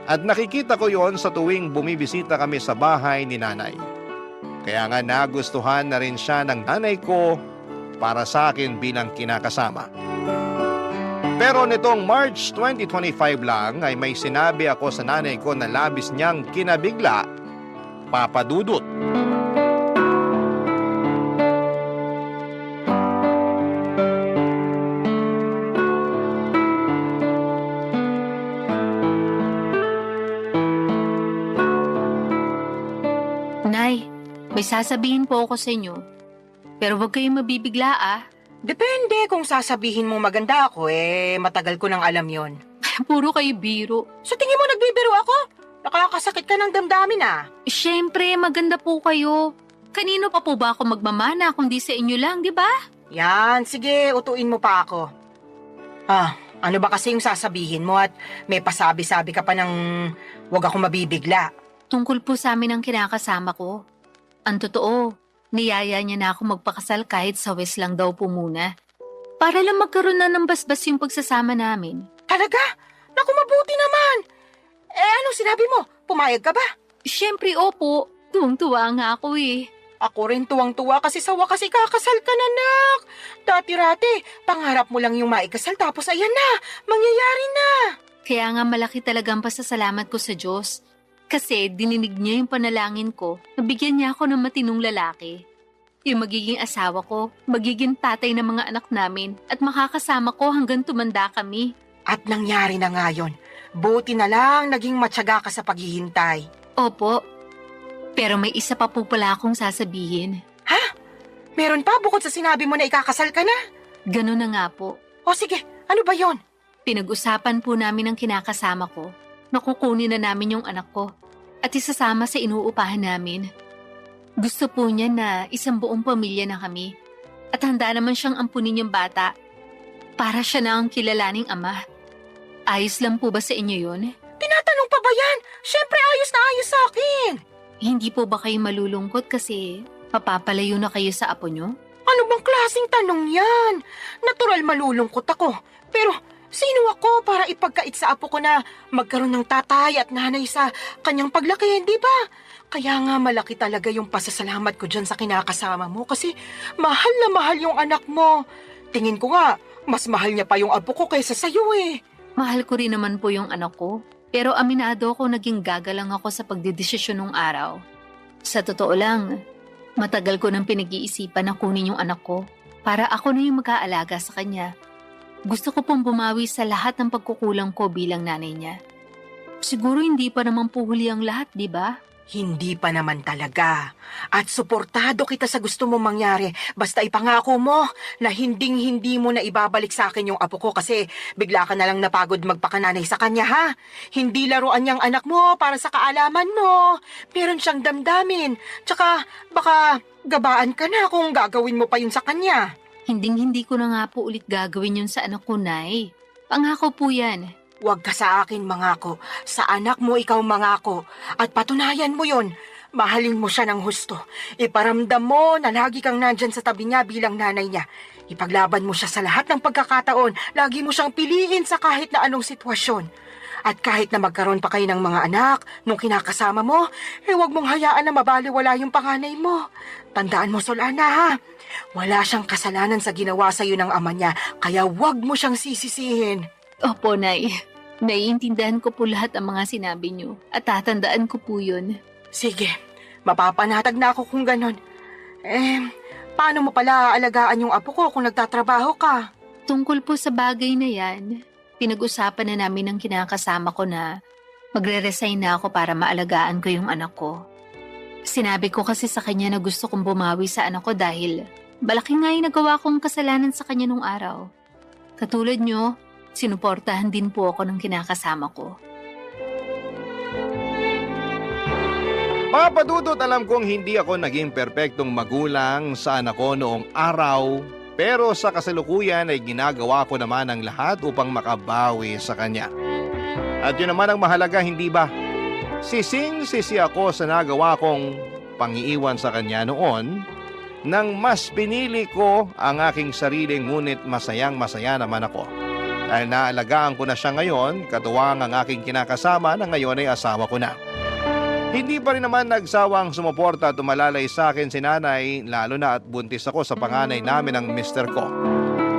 At nakikita ko yon sa tuwing bumibisita kami sa bahay ni nanay. Kaya nga nagustuhan na rin siya ng nanay ko para sa akin bilang kinakasama. Pero nitong March 2025 lang ay may sinabi ako sa nanay ko na labis niyang kinabigla, Papa Dudut. Nay, may sasabihin po ako sa inyo. Pero huwag kayong mabibigla Depende kung sasabihin mo maganda ako, matagal ko nang alam yon. Puro kayo biro. Sa tingin mo nagbibiro ako? Nakakasakit ka ng damdamin Siyempre, maganda po kayo. Kanino pa po ba ako magmamana kung di sa inyo lang, di ba? Yan, sige, utuin mo pa ako. Ano ba kasi yung sasabihin mo at may pasabi-sabi ka pa ng wag ako mabibigla? Tungkol po sa amin ang kinakasama ko. Ang totoo, niyaya niya na ako magpakasal kahit sa West lang daw po muna. Para lang magkaroon na ng basbas yung pagsasama namin. Talaga? Naku, mabuti naman! Anong sinabi mo? Pumayag ka ba? Siyempre, opo. Tuwang-tuwa nga ako Ako rin tuwang-tuwa kasi sa wakas ikakasal ka na, nak. Dati-rati, pangarap mo lang yung maikasal tapos ayan na, mangyayari na. Kaya nga malaki talagang pasasalamat ko sa Diyos. Kasi dininig niya yung panalangin ko, nabigyan niya ako ng matinong lalaki. Yung magiging asawa ko, magiging tatay ng mga anak namin, at makakasama ko hanggang tumanda kami. At nangyari na nga yun. Buti na lang naging matyaga ka sa paghihintay. Opo, pero may isa pa po pala akong sasabihin. Ha? Meron pa bukod sa sinabi mo na ikakasal ka na? Ganun na nga po. O sige, ano ba yon? Pinag-usapan po namin ang kinakasama ko. Nakukunin na namin yung anak ko at isasama sa inuupahan namin. Gusto po niya na isang buong pamilya na kami at handa naman siyang ampunin yung bata para siya na ang kilalaning ama. Ayos lang po ba sa inyo yun? Tinatanong pa ba yan? Siyempre ayos na ayos sa akin. Hindi po ba kayo malulungkot kasi papapalayo na kayo sa apo nyo? Ano bang klaseng tanong yan? Natural malulungkot ako. Pero sino ako para ipagkait sa apo ko na magkaroon ng tatay at nanay sa kanyang paglaki, di ba? Kaya nga malaki talaga yung pasasalamat ko dyan sa kinakasama mo kasi mahal na mahal yung anak mo. Tingin ko nga, mas mahal niya pa yung apo ko kaysa sa'yo eh. Mahal ko rin naman po yung anak ko. Pero aminado ko naging gagalang ako sa pagdidesisyon nung araw. Sa totoo lang, matagal ko nang pinag-iisipan na kunin yung anak ko para ako na yung mag-aalaga sa kanya. Gusto ko pong bumawi sa lahat ng pagkukulang ko bilang nanay niya. Siguro hindi pa naman po huli ang lahat, di ba? Hindi pa naman talaga. At suportado kita sa gusto mong mangyari. Basta ipangako mo na hinding-hindi mo na ibabalik sa akin yung apo ko kasi bigla ka na lang napagod magpakananay sa kanya, ha? Hindi laruan niyang anak mo para sa kaalaman mo. Meron siyang damdamin. Tsaka baka gabaan ka na kung gagawin mo pa yun sa kanya. Hinding-hindi ko na nga po ulit gagawin yun sa anak ko, Nay. Pangako po yan. Huwag ka sa akin mangako. Sa anak mo ikaw mangako. At patunayan mo yon. Mahalin mo siya ng husto. Iparamdam mo na lagi kang nandyan sa tabi niya bilang nanay niya. Ipaglaban mo siya sa lahat ng pagkakataon. Lagi mo siyang piliin sa kahit na anong sitwasyon. At kahit na magkaroon pa kayo ng mga anak nung kinakasama mo, huwag mong hayaan na mabaliwala yung panganay mo. Tandaan mo, Solana, ha? Wala siyang kasalanan sa ginawa sa'yo ng ama niya, kaya huwag mo siyang sisisihin. Opo, Nay. Naiintindihan ko po lahat ang mga sinabi niyo at tatandaan ko po yun. Sige, mapapanatag na ako kung ganon. Paano mo pala aalagaan yung apo ko kung nagtatrabaho ka? Tungkol po sa bagay na yan, pinag-usapan na namin ng kinakasama ko na magre-resign na ako para maalagaan ko yung anak ko. Sinabi ko kasi sa kanya na gusto kong bumawi sa anak ko dahil malaki nga yung nagawa kong kasalanan sa kanya nung araw. Katulad nyo, sinuportahan din po ako ng kinakasama ko. Papa Dudut, alam kong hindi ako naging perpektong magulang sa anak ko noong araw, pero sa kasalukuyan ay ginagawa ko naman ang lahat upang makabawi sa kanya. At yun naman ang mahalaga, hindi ba? Sising-sisi ako sa nagawa kong pangiiwan sa kanya noon nang mas pinili ko ang aking sarili, ngunit masayang-masaya naman ako. Dahil naalagaan ko na siya ngayon, katuwang ang aking kinakasama na ngayon ay asawa ko na. Hindi pa rin naman nagsawang sumuporta at tumalalay sa akin si nanay, lalo na at buntis ako sa panganay namin ng mister ko.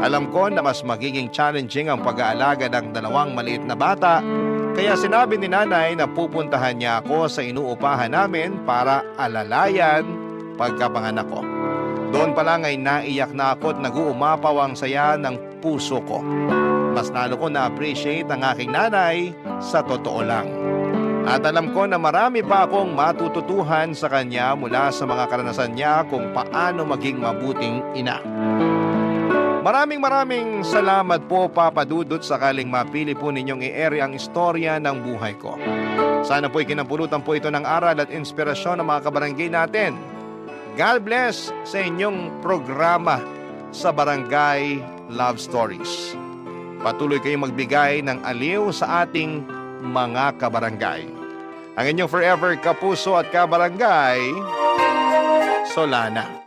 Alam ko na mas magiging challenging ang pag-aalaga ng dalawang maliit na bata, kaya sinabi ni nanay na pupuntahan niya ako sa inuupahan namin para alalayan pagkapanganak ko. Doon pa lang ay naiyak na ako at nag-uumapaw ang saya ng puso ko. Mas lalo ko na-appreciate ang aking nanay sa totoo lang. At alam ko na marami pa akong matututuhan sa kanya mula sa mga karanasan niya kung paano maging mabuting ina. Maraming salamat po, Papa Dudut, sakaling mapili po ninyong i-air ang istorya ng buhay ko. Sana po'y kinapulutan po ito ng aral at inspirasyon ng mga kabarangay natin. God bless sa inyong programa sa Barangay Love Stories. Patuloy kayong magbigay ng aliw sa ating mga kabarangay. Ang inyong forever kapuso at kabarangay, Solana.